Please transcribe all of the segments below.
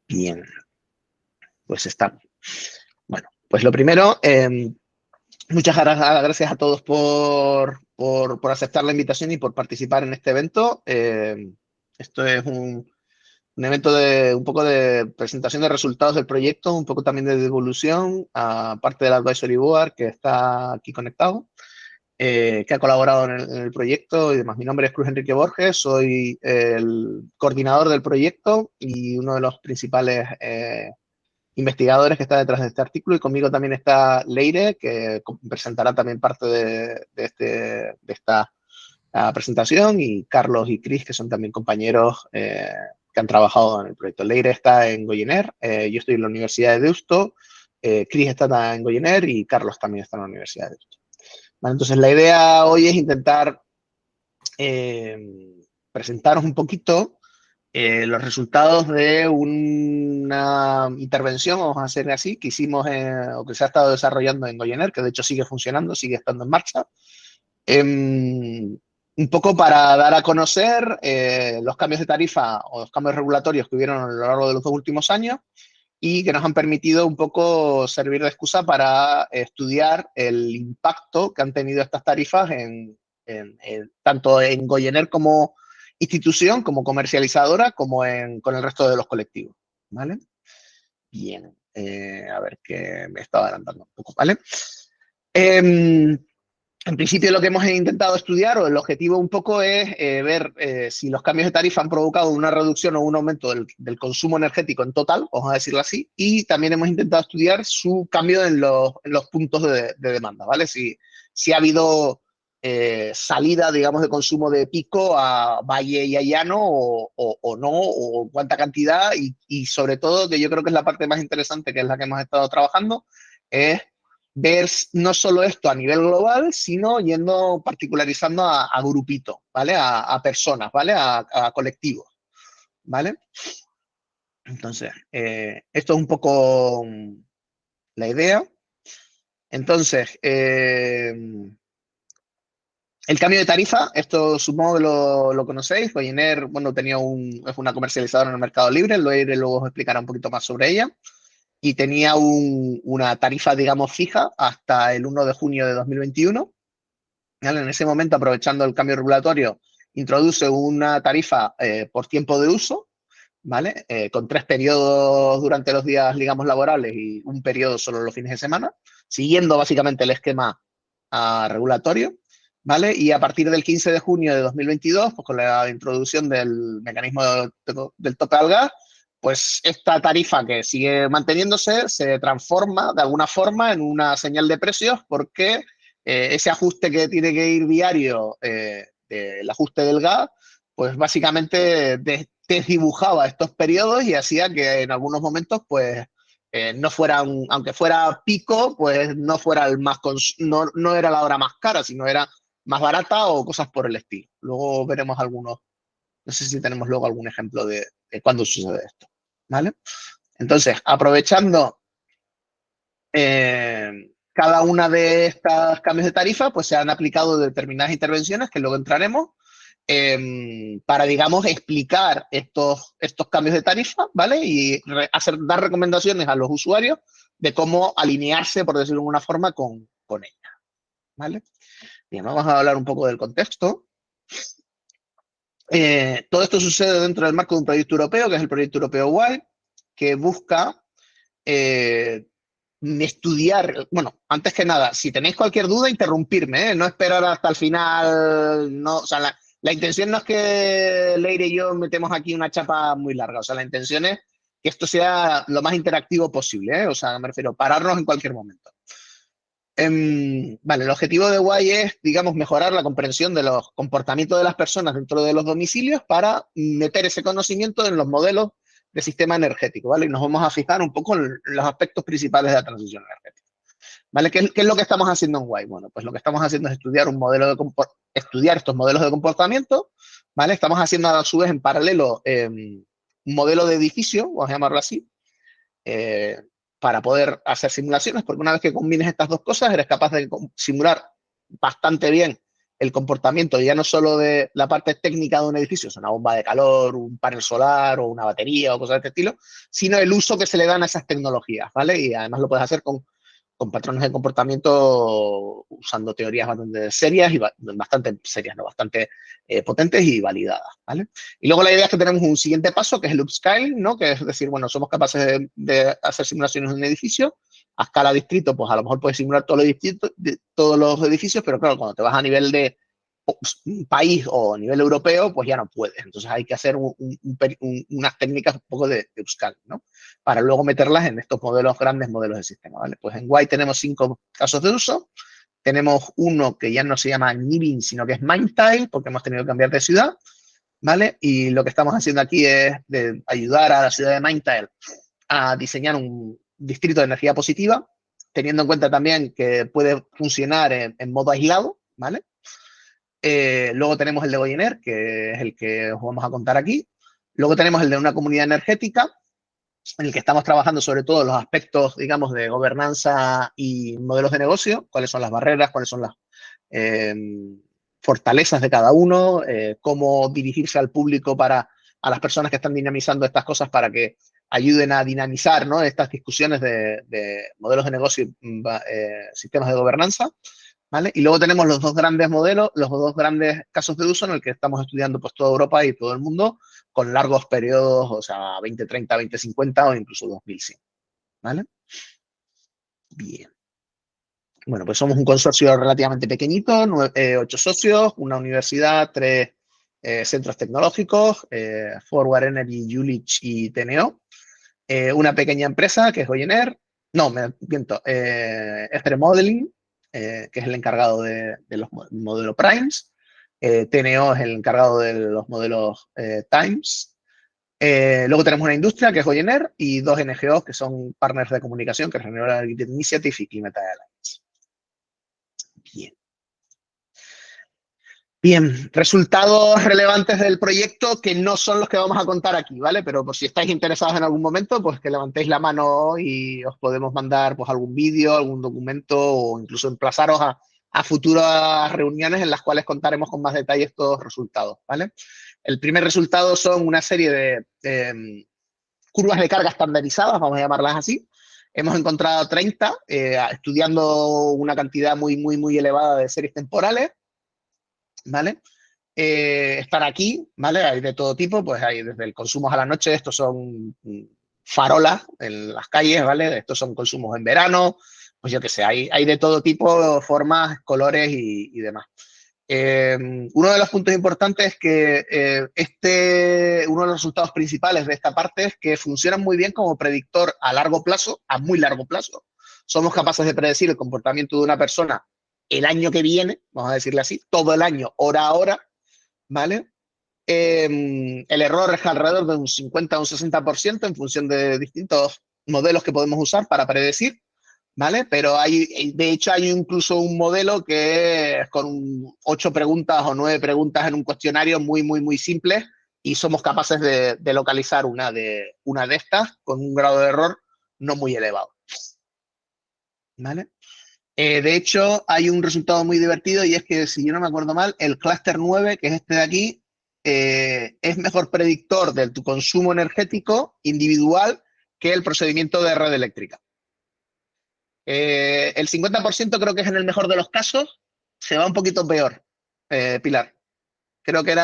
Bien, pues está. Bueno, pues lo primero, muchas gracias a todos por aceptar la invitación y por participar en este evento. Esto es un evento de un poco de presentación de resultados del proyecto, un poco también de devolución, aparte del Advisory Board que está aquí conectado, que ha colaborado en el proyecto y demás. Mi nombre es Cruz Enrique Borges, soy el coordinador del proyecto y uno de los principales investigadores que está detrás de este artículo, y conmigo también está Leire, que presentará también parte de esta presentación, y Carlos y Chris, que son también compañeros que han trabajado en el proyecto. Leire está en Goyener, yo estoy en la Universidad de Deusto, Chris está en Goyener y Carlos también está en la Universidad de Deusto. Vale, entonces la idea hoy es intentar presentaros un poquito los resultados de una intervención, vamos a hacer así, que hicimos o que se ha estado desarrollando en Goyener, que de hecho sigue funcionando, sigue estando en marcha. Un poco para dar a conocer los cambios de tarifa o los cambios regulatorios que hubieron a lo largo de los 2 últimos años y que nos han permitido un poco servir de excusa para estudiar el impacto que han tenido estas tarifas tanto en Goyener como institución, como comercializadora, como con el resto de los colectivos. ¿Vale? Bien, a ver que me estaba adelantando un poco, ¿vale? En principio lo que hemos intentado estudiar, o el objetivo un poco, es ver si los cambios de tarifa han provocado una reducción o un aumento del consumo energético en total, vamos a decirlo así, y también hemos intentado estudiar su cambio en los puntos de demanda, ¿vale? Si ha habido salida, digamos, de consumo de pico a valle y a llano o no, o cuánta cantidad, y sobre todo, que yo creo que es la parte más interesante, que es la que hemos estado trabajando, es ver no solo esto a nivel global, sino yendo particularizando a grupitos, ¿vale? A personas, ¿vale? A colectivos, ¿vale? Entonces, esto es un poco la idea. Entonces, el cambio de tarifa, esto supongo que lo conocéis. Goyener, bueno, es una comercializadora en el mercado libre, luego os explicará un poquito más sobre ella. Y tenía una tarifa, digamos, fija hasta el 1 de junio de 2021. ¿Vale? En ese momento, aprovechando el cambio regulatorio, introduce una tarifa por tiempo de uso, ¿vale? Con 3 periodos durante los días, digamos, laborables y un periodo solo los fines de semana, siguiendo básicamente el esquema regulatorio, ¿vale? Y a partir del 15 de junio de 2022, pues con la introducción del mecanismo del tope al gas, pues esta tarifa, que sigue manteniéndose, se transforma de alguna forma en una señal de precios, porque ese ajuste que tiene que ir diario del ajuste del gas, pues básicamente desdibujaba estos periodos y hacía que en algunos momentos, pues, no fueran, aunque fuera pico, pues no fuera no era la hora más cara, sino era más barata o cosas por el estilo. Luego veremos algunos, no sé si tenemos luego algún ejemplo de cuándo sucede esto, ¿vale? Entonces, aprovechando cada una de estos cambios de tarifa, pues se han aplicado determinadas intervenciones, que luego entraremos, para, digamos, explicar estos cambios de tarifa, ¿vale? Y dar recomendaciones a los usuarios de cómo alinearse, por decirlo de alguna forma, con ella, ¿vale? Bien, vamos a hablar un poco del contexto. Todo esto sucede dentro del marco de un proyecto europeo, que es el proyecto europeo WILD, que busca estudiar, bueno, antes que nada, si tenéis cualquier duda, interrumpirme, ¿eh? No esperar hasta el final, no, o sea, la intención no es que Leire y yo metemos aquí una chapa muy larga, o sea, la intención es que esto sea lo más interactivo posible, ¿eh? O sea, me refiero, pararnos en cualquier momento. Vale, el objetivo de WAI es, digamos, mejorar la comprensión de los comportamientos de las personas dentro de los domicilios para meter ese conocimiento en los modelos de sistema energético, ¿vale? Y nos vamos a fijar un poco en los aspectos principales de la transición energética, ¿vale? ¿Qué es lo que estamos haciendo en WAI? Bueno, pues lo que estamos haciendo es estudiar estos modelos de comportamiento, ¿vale? Estamos haciendo a su vez en paralelo un modelo de edificio, vamos a llamarlo así, eh, para poder hacer simulaciones, porque una vez que combines estas dos cosas, eres capaz de simular bastante bien el comportamiento ya no solo de la parte técnica de un edificio, es una bomba de calor, un panel solar o una batería o cosas de este estilo, sino el uso que se le dan a esas tecnologías, ¿vale? Y además lo puedes hacer con patrones de comportamiento usando teorías bastante serias y bastante serias, ¿no? Bastante potentes y validadas, ¿vale? Y luego la idea es que tenemos un siguiente paso, que es el upscaling, ¿no? Que es decir, bueno, somos capaces de hacer simulaciones de un edificio a escala distrito, pues a lo mejor puedes simular todos los distritos, todos los edificios, pero claro, cuando te vas a nivel de país o a nivel europeo, pues ya no puedes. Entonces hay que hacer unas técnicas un poco de upscaling, ¿no? Para luego meterlas en estos modelos, grandes modelos de sistema, ¿vale? Pues en Guay tenemos 5 casos de uso. Tenemos uno que ya no se llama Nibin, sino que es Mindtile, porque hemos tenido que cambiar de ciudad, ¿vale? Y lo que estamos haciendo aquí es de ayudar a la ciudad de Mindtile a diseñar un distrito de energía positiva, teniendo en cuenta también que puede funcionar en modo aislado, ¿vale? Luego tenemos el de Goyener, que es el que os vamos a contar aquí. Luego tenemos el de una comunidad energética, en el que estamos trabajando sobre todo los aspectos, digamos, de gobernanza y modelos de negocio, cuáles son las barreras, cuáles son las eh, fortalezas de cada uno, cómo dirigirse al público a las personas que están dinamizando estas cosas para que ayuden a dinamizar, ¿no? Estas discusiones de modelos de negocio y sistemas de gobernanza. ¿Vale? Y luego tenemos los dos grandes modelos, los dos grandes casos de uso en el que estamos estudiando pues toda Europa y todo el mundo con largos periodos, o sea, 2030, 2050 o incluso 2100. ¿Vale? Bien. Bueno, pues somos un consorcio relativamente pequeñito, 8 socios, una universidad, 3 centros tecnológicos, Forward Energy, Jülich y TNO, una pequeña empresa que es Goyener, no, me miento, F3 Modeling, que es el encargado de los modelos Primes, TNO es el encargado de los modelos Times, luego tenemos una industria que es Goyener y 2 NGOs que son partners de comunicación, que es Renewable Initiative y Climate Alliance. Bien. Bien, resultados relevantes del proyecto que no son los que vamos a contar aquí, ¿vale? Pero por si estáis interesados en algún momento, pues que levantéis la mano y os podemos mandar pues algún vídeo, algún documento o incluso emplazaros a futuras reuniones en las cuales contaremos con más detalle estos resultados, ¿vale? El primer resultado son una serie de curvas de carga estandarizadas, vamos a llamarlas así. Hemos encontrado 30, estudiando una cantidad muy elevada de series temporales, ¿vale? Están aquí, ¿vale? Hay de todo tipo, pues hay desde el consumo a la noche, estos son farolas en las calles, ¿vale? Estos son consumos en verano, pues yo qué sé, hay de todo tipo, formas, colores y demás. Uno de los puntos importantes es que uno de los resultados principales de esta parte es que funcionan muy bien como predictor a largo plazo, a muy largo plazo. Somos capaces de predecir el comportamiento de una persona el año que viene, vamos a decirle así, todo el año, hora a hora, ¿vale? El error es alrededor de un 50 o un 60% en función de distintos modelos que podemos usar para predecir, ¿vale? Pero de hecho, hay incluso un modelo que es con 8 preguntas o 9 preguntas en un cuestionario muy simple y somos capaces de localizar una de estas con un grado de error no muy elevado, ¿vale? De hecho, hay un resultado muy divertido y es que, si yo no me acuerdo mal, el clúster 9, que es este de aquí, es mejor predictor de tu consumo energético individual que el procedimiento de red eléctrica. El 50% creo que es en el mejor de los casos, se va un poquito peor, Pilar. Creo que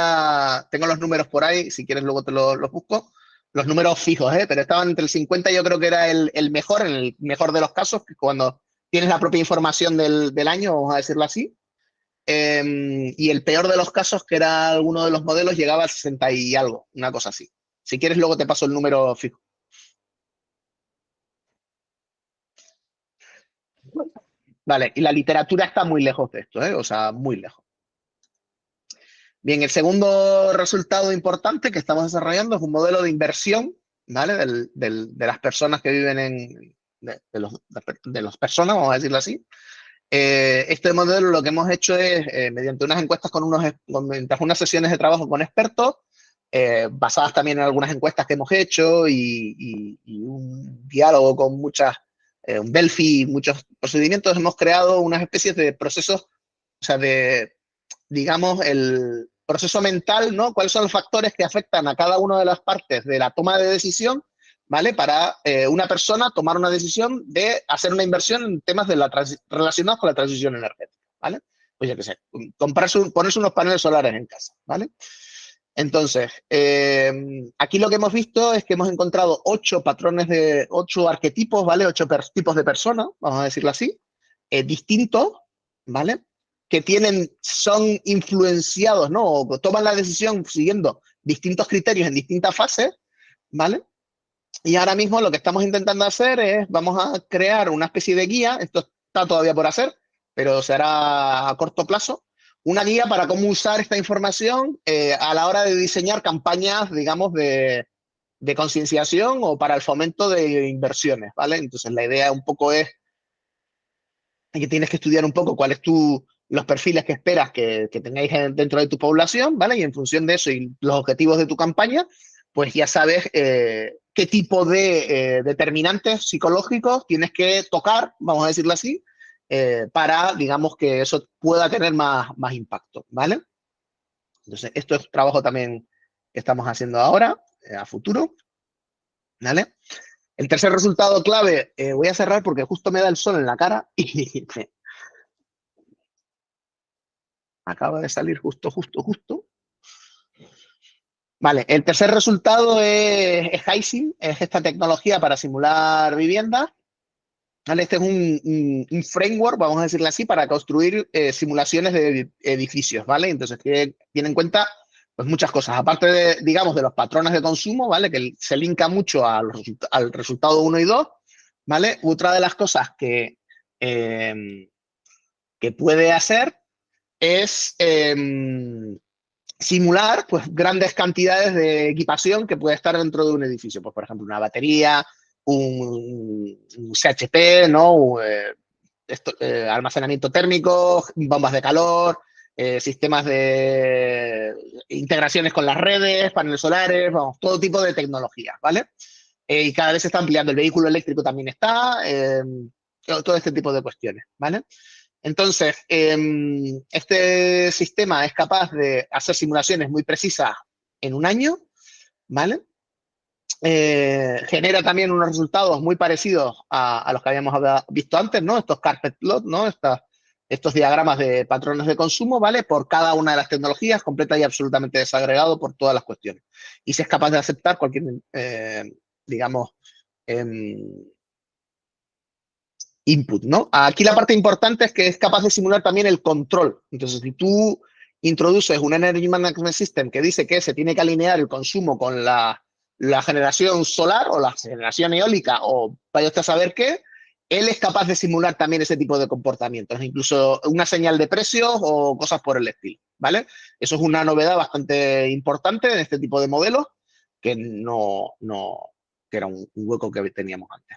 tengo los números por ahí, si quieres luego te los busco, los números fijos, pero estaban entre el 50, yo creo que era el mejor, en el mejor de los casos, que cuando tienes la propia información del año, vamos a decirlo así, y el peor de los casos, que era alguno de los modelos, llegaba al 60 y algo, una cosa así. Si quieres luego te paso el número fijo. Vale, y la literatura está muy lejos de esto, o sea, muy lejos. Bien, el segundo resultado importante que estamos desarrollando es un modelo de inversión, ¿vale? De las personas que viven de las personas, vamos a decirlo así. Este modelo lo que hemos hecho es, mediante unas encuestas mientras unas sesiones de trabajo con expertos, basadas también en algunas encuestas que hemos hecho y un diálogo con un Delphi y muchos procedimientos, hemos creado unas especies de procesos, o sea, de digamos, el proceso mental, ¿no? ¿Cuáles son los factores que afectan a cada una de las partes de la toma de decisión, ¿vale? Para una persona tomar una decisión de hacer una inversión en temas relacionados con la transición energética, ¿vale? Pues yo qué sé, ponerse unos paneles solares en casa, ¿vale? Entonces, aquí lo que hemos visto es que hemos encontrado 8 arquetipos, ¿vale? 8 tipos de personas, vamos a decirlo así, distintos, ¿vale? Que son influenciados, ¿no? O toman la decisión siguiendo distintos criterios en distintas fases, ¿vale? Y ahora mismo lo que estamos intentando hacer es, vamos a crear una especie de guía, esto está todavía por hacer, pero será a corto plazo, una guía para cómo usar esta información a la hora de diseñar campañas, digamos, de concienciación o para el fomento de inversiones, ¿vale? Entonces la idea un poco es que tienes que estudiar un poco cuáles los perfiles que esperas que tengáis dentro de tu población, ¿vale? Y en función de eso y los objetivos de tu campaña, pues ya sabes qué tipo de determinantes psicológicos tienes que tocar, vamos a decirlo así, para, digamos, que eso pueda tener más impacto, ¿vale? Entonces, esto es un trabajo también que estamos haciendo ahora, a futuro, ¿vale? El tercer resultado clave, voy a cerrar porque justo me da el sol en la cara y acaba de salir justo. Vale, el tercer resultado es HiSim, es esta tecnología para simular viviendas. ¿Vale? Este es un framework, vamos a decirlo así, para construir simulaciones de edificios, ¿vale? Entonces, tiene en cuenta pues, muchas cosas. Aparte, digamos, de los patrones de consumo, ¿vale? Que se linka mucho al resultado 1 y 2, ¿vale? Otra de las cosas que puede hacer es simular pues, grandes cantidades de equipación que puede estar dentro de un edificio. Pues, por ejemplo, una batería, un CHP, ¿no? Almacenamiento térmico, bombas de calor, sistemas de integraciones con las redes, paneles solares, vamos, todo tipo de tecnologías, ¿vale? Y cada vez se está ampliando. El vehículo eléctrico también está, todo este tipo de cuestiones, ¿vale? Entonces, este sistema es capaz de hacer simulaciones muy precisas en un año, ¿vale? Genera también unos resultados muy parecidos a los que habíamos visto antes, ¿no? Estos carpet plot, ¿no? Estos diagramas de patrones de consumo, ¿vale? Por cada una de las tecnologías, completa y absolutamente desagregado por todas las cuestiones. Y si es capaz de aceptar cualquier, digamos, input, ¿no? Aquí la parte importante es que es capaz de simular también el control. Entonces, si tú introduces un Energy Management System que dice que se tiene que alinear el consumo con la generación solar o la generación eólica o vaya usted a saber qué, él es capaz de simular también ese tipo de comportamientos, incluso una señal de precios o cosas por el estilo, ¿vale? Eso es una novedad bastante importante en este tipo de modelos que que era un hueco que teníamos antes.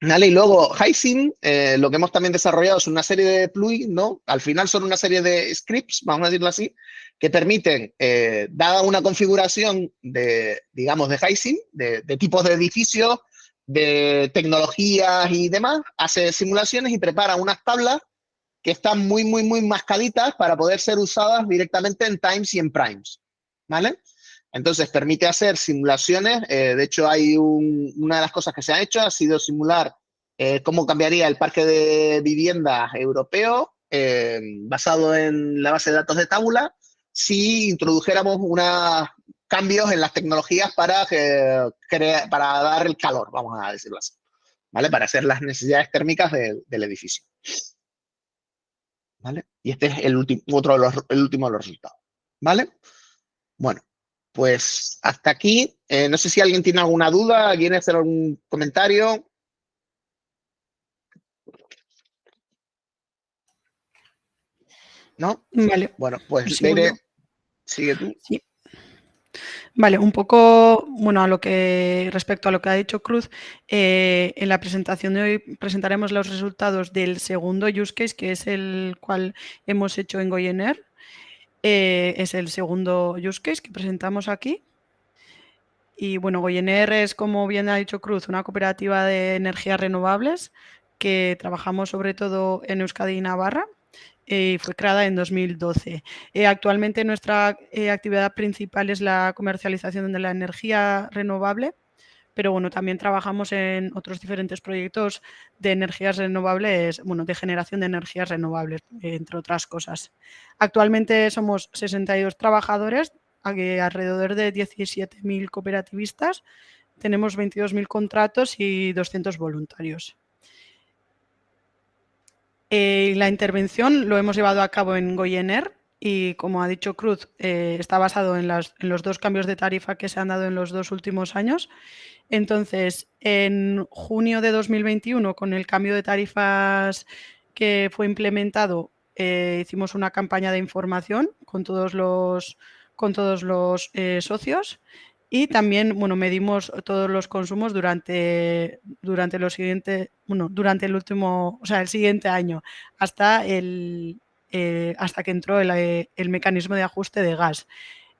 ¿Vale? Y luego HiSim, lo que hemos también desarrollado es una serie de plugins, ¿no? Al final son una serie de scripts, vamos a decirlo así, que permiten, dada una configuración digamos, de HiSim, de tipos de edificios, de tecnologías y demás, hace simulaciones y prepara unas tablas que están muy mascaditas para poder ser usadas directamente en times y en primes, ¿vale? Entonces, permite hacer simulaciones. De hecho, una de las cosas que se ha hecho ha sido simular cómo cambiaría el parque de viviendas europeo basado en la base de datos de Tabula si introdujéramos unos cambios en las tecnologías para dar el calor, vamos a decirlo así, ¿vale? Para hacer las necesidades térmicas del edificio, ¿vale? Y este es el último de los resultados, ¿vale? Bueno, pues hasta aquí. No sé si alguien tiene alguna duda, quiere hacer algún comentario. ¿No? Vale. Bueno, pues Sigo yo. Leire, sigue tú. Sí. Vale, un poco, bueno, respecto a lo que ha dicho Cruz, en la presentación de hoy presentaremos los resultados del segundo use case, que es el cual hemos hecho en Goyener. Es el segundo use case que presentamos aquí. Y bueno, Goyener es, como bien ha dicho Cruz, una cooperativa de energías renovables que trabajamos sobre todo en Euskadi y Navarra. y fue creada en 2012. Actualmente nuestra actividad principal es la comercialización de la energía renovable, pero bueno, también trabajamos en otros diferentes proyectos de energías renovables, bueno, de generación de energías renovables, entre otras cosas. Actualmente somos 62 trabajadores, alrededor de 17.000 cooperativistas, tenemos 22.000 contratos y 200 voluntarios. La intervención lo hemos llevado a cabo en Goyener y, como ha dicho Cruz, está basado en los 2 cambios de tarifa que se han dado en los 2 últimos años. Entonces, en junio de 2021, con el cambio de tarifas que fue implementado, hicimos una campaña de información con todos los socios, y también, bueno, medimos todos los consumos durante el siguiente año, hasta que entró el mecanismo de ajuste de gas.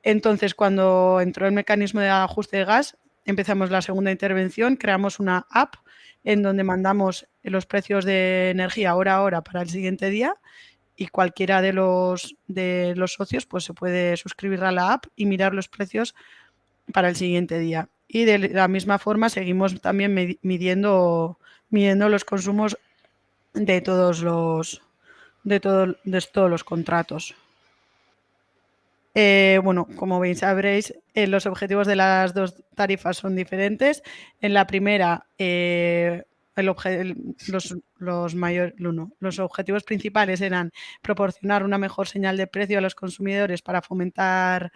Entonces, cuando entró el mecanismo de ajuste de gas, empezamos la segunda intervención, creamos una app en donde mandamos los precios de energía hora a hora para el siguiente día, y cualquiera de los socios pues se puede suscribir a la app y mirar los precios para el siguiente día. Y de la misma forma seguimos también midiendo los consumos de todos los contratos. Bueno, como veis, sabréis, los objetivos de las 2 tarifas son diferentes. En la primera, los objetivos principales eran proporcionar una mejor señal de precio a los consumidores para fomentar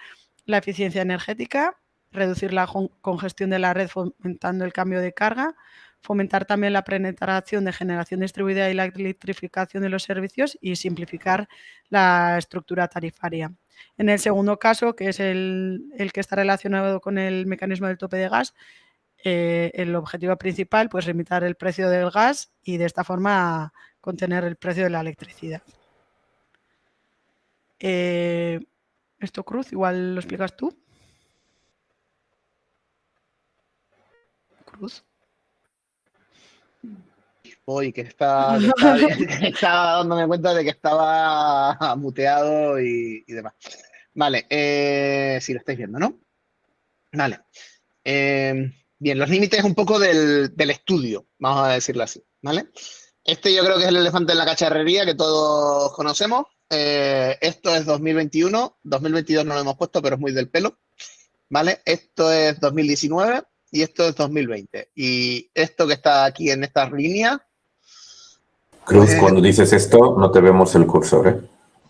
la eficiencia energética, reducir la congestión de la red fomentando el cambio de carga, fomentar también la penetración de generación distribuida y la electrificación de los servicios, y simplificar la estructura tarifaria. En el segundo caso, que es el que está relacionado con el mecanismo del tope de gas, el objetivo principal, pues limitar el precio del gas y de esta forma contener el precio de la electricidad. Esto, Cruz, igual lo explicas tú. Cruz. Hoy que estaba dándome cuenta de que estaba muteado y demás. Vale, si lo estáis viendo, ¿no? Vale. Bien, los límites un poco del estudio, vamos a decirlo así, ¿vale? Este yo creo que es el elefante en la cacharrería que todos conocemos. Esto es 2021, 2022 no lo hemos puesto, pero es muy del pelo, ¿vale? Esto es 2019 y esto es 2020. Y esto que está aquí en estas líneas... Cruz, cuando dices esto, no te vemos el cursor, ¿eh?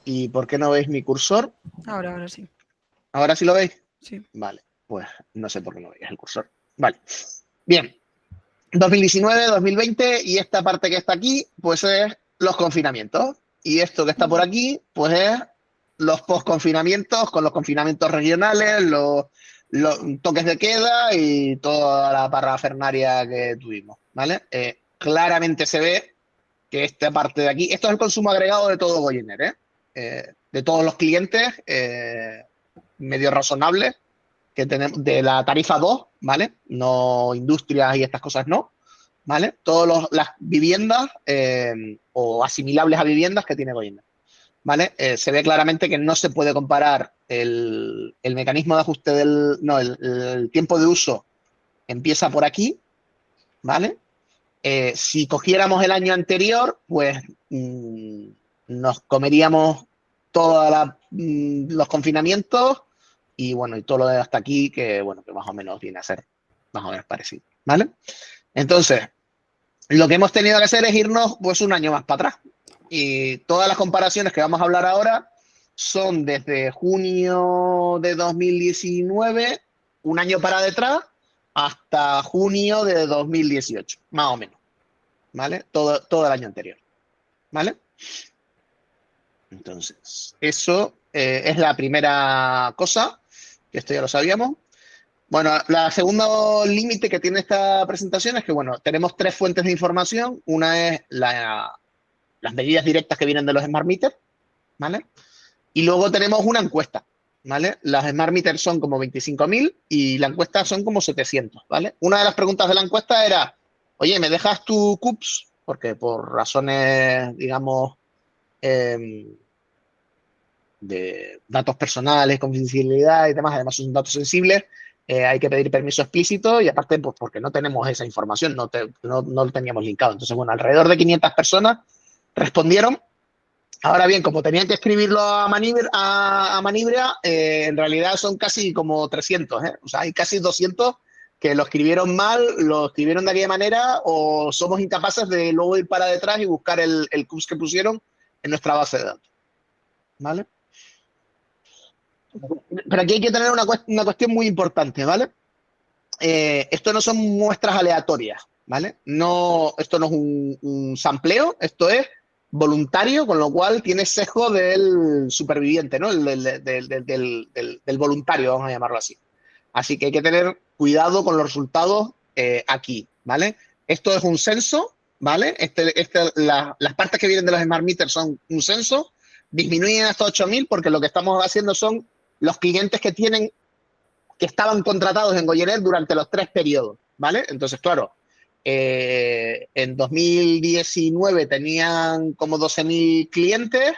¿Y por qué no veis mi cursor? Ahora sí. ¿Ahora sí lo veis? Sí. Vale, pues no sé por qué no veis el cursor. Vale, bien. 2019, 2020 y esta parte que está aquí, pues es los confinamientos. Y esto que está por aquí, pues es los post-confinamientos, con los confinamientos regionales, los toques de queda y toda la parafernaria que tuvimos, ¿vale? Claramente se ve que esta parte de aquí, esto es el consumo agregado de todo Goyener, de todos los clientes, medio razonables, que tenemos de la tarifa 2, ¿vale? No industrias y estas cosas no, ¿vale? Todas las viviendas o asimilables a viviendas que tiene Goyener, ¿vale? Se ve claramente que no se puede comparar el mecanismo de ajuste el tiempo de uso empieza por aquí, ¿vale? Si cogiéramos el año anterior, pues nos comeríamos todos los confinamientos y bueno, y todo lo de hasta aquí, que bueno, que más o menos viene a ser más o menos parecido, ¿vale? Entonces, lo que hemos tenido que hacer es irnos pues un año más para atrás. Y todas las comparaciones que vamos a hablar ahora son desde junio de 2019, un año para detrás, hasta junio de 2018, más o menos, ¿vale? Todo el año anterior, ¿vale? Entonces, eso es la primera cosa, que esto ya lo sabíamos. Bueno, la segunda límite que tiene esta presentación es que, bueno, tenemos 3 fuentes de información. Una es las medidas directas que vienen de los Smart Meters, ¿vale? Y luego tenemos una encuesta, ¿vale? Las Smart Meters son como 25.000 y la encuesta son como 700, ¿vale? Una de las preguntas de la encuesta era, oye, ¿me dejas tu CUPS? Porque por razones, digamos, de datos personales, confidencialidad y demás, además son datos sensibles, hay que pedir permiso explícito y aparte, pues porque no tenemos esa información, no lo teníamos linkado. Entonces, bueno, alrededor de 500 personas respondieron. Ahora bien, como tenían que escribirlo a Manibria, en realidad son casi como 300, ¿eh? O sea, hay casi 200 que lo escribieron mal, lo escribieron de aquella manera o somos incapaces de luego ir para detrás y buscar el CUPS que pusieron en nuestra base de datos. ¿Vale? Pero aquí hay que tener una cuestión muy importante, ¿vale? Esto no son muestras aleatorias, ¿vale? No, esto no es un sampleo, esto es voluntario, con lo cual tiene sesgo del superviviente, ¿no? Del voluntario, vamos a llamarlo así. Así que hay que tener cuidado con los resultados aquí, ¿vale? Esto es un censo, ¿vale? Las partes que vienen de los Smart Meters son un censo, disminuyen hasta 8.000 porque lo que estamos haciendo son los clientes que estaban contratados en Goyener durante los 3 periodos, ¿vale? Entonces, claro, en 2019 tenían como 12.000 clientes,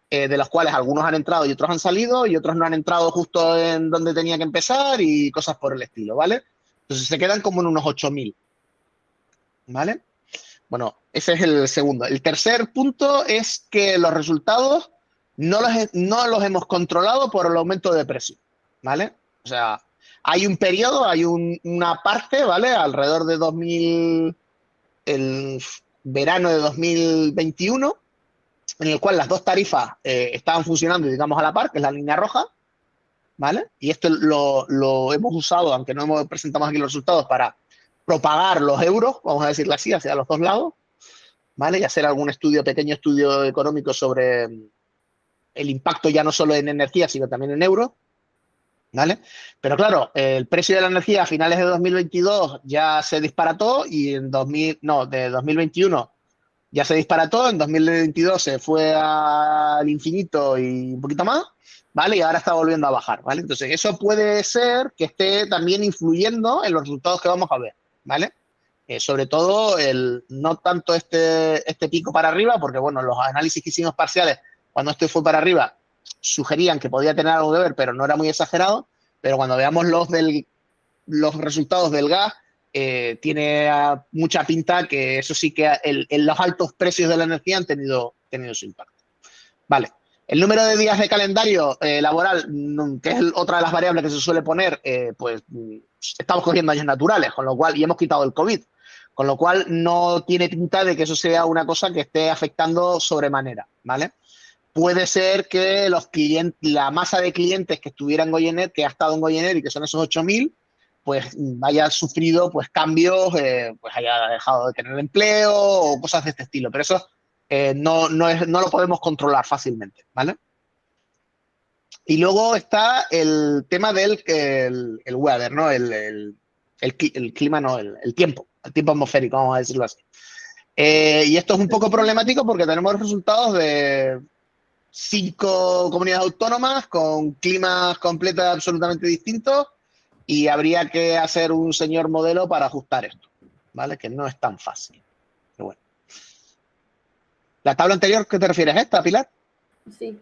de los cuales algunos han entrado y otros han salido, y otros no han entrado justo en donde tenía que empezar y cosas por el estilo, ¿vale? Entonces se quedan como en unos 8.000, ¿vale? Bueno, ese es el segundo. El tercer punto es que los resultados no los hemos controlado por el aumento de precio, ¿vale? O sea, hay un periodo, hay una parte, ¿vale? Alrededor de el verano de 2021, en el cual las dos tarifas estaban funcionando, digamos, a la par, que es la línea roja, ¿vale? Y esto lo hemos usado, aunque no presentamos aquí los resultados, para propagar los euros, vamos a decirlo así, hacia los dos lados, ¿vale? Y hacer algún pequeño estudio económico sobre el impacto ya no solo en energía, sino también en euros, ¿vale? Pero claro, el precio de la energía a finales de 2022 ya se disparató y de 2021 ya se disparató, en 2022 se fue al infinito y un poquito más, ¿vale? Y ahora está volviendo a bajar, ¿vale? Entonces, eso puede ser que esté también influyendo en los resultados que vamos a ver, ¿vale? Sobre todo, no tanto este pico para arriba, porque, bueno, los análisis que hicimos parciales, cuando este fue para arriba, sugerían que podía tener algo que ver, pero no era muy exagerado, pero cuando veamos los resultados del gas, tiene mucha pinta que eso sí que los altos precios de la energía han tenido su impacto. Vale. El número de días de calendario laboral, que es otra de las variables que se suele poner, pues estamos cogiendo años naturales, con lo cual, y hemos quitado el COVID, con lo cual no tiene pinta de que eso sea una cosa que esté afectando sobremanera, ¿vale? Puede ser que la masa de clientes que estuviera en Goyener, que ha estado en Goyener y que son esos 8.000, pues haya sufrido pues cambios, pues haya dejado de tener empleo o cosas de este estilo. Pero eso no lo podemos controlar fácilmente, ¿vale? Y luego está el tema del el weather, ¿no? El clima, no, el tiempo atmosférico, vamos a decirlo así. Y esto es un poco problemático porque tenemos resultados de 5 comunidades autónomas con climas completos absolutamente distintos y habría que hacer un señor modelo para ajustar esto, ¿vale? Que no es tan fácil. Pero bueno. ¿La tabla anterior qué te refieres a esta, Pilar? Sí.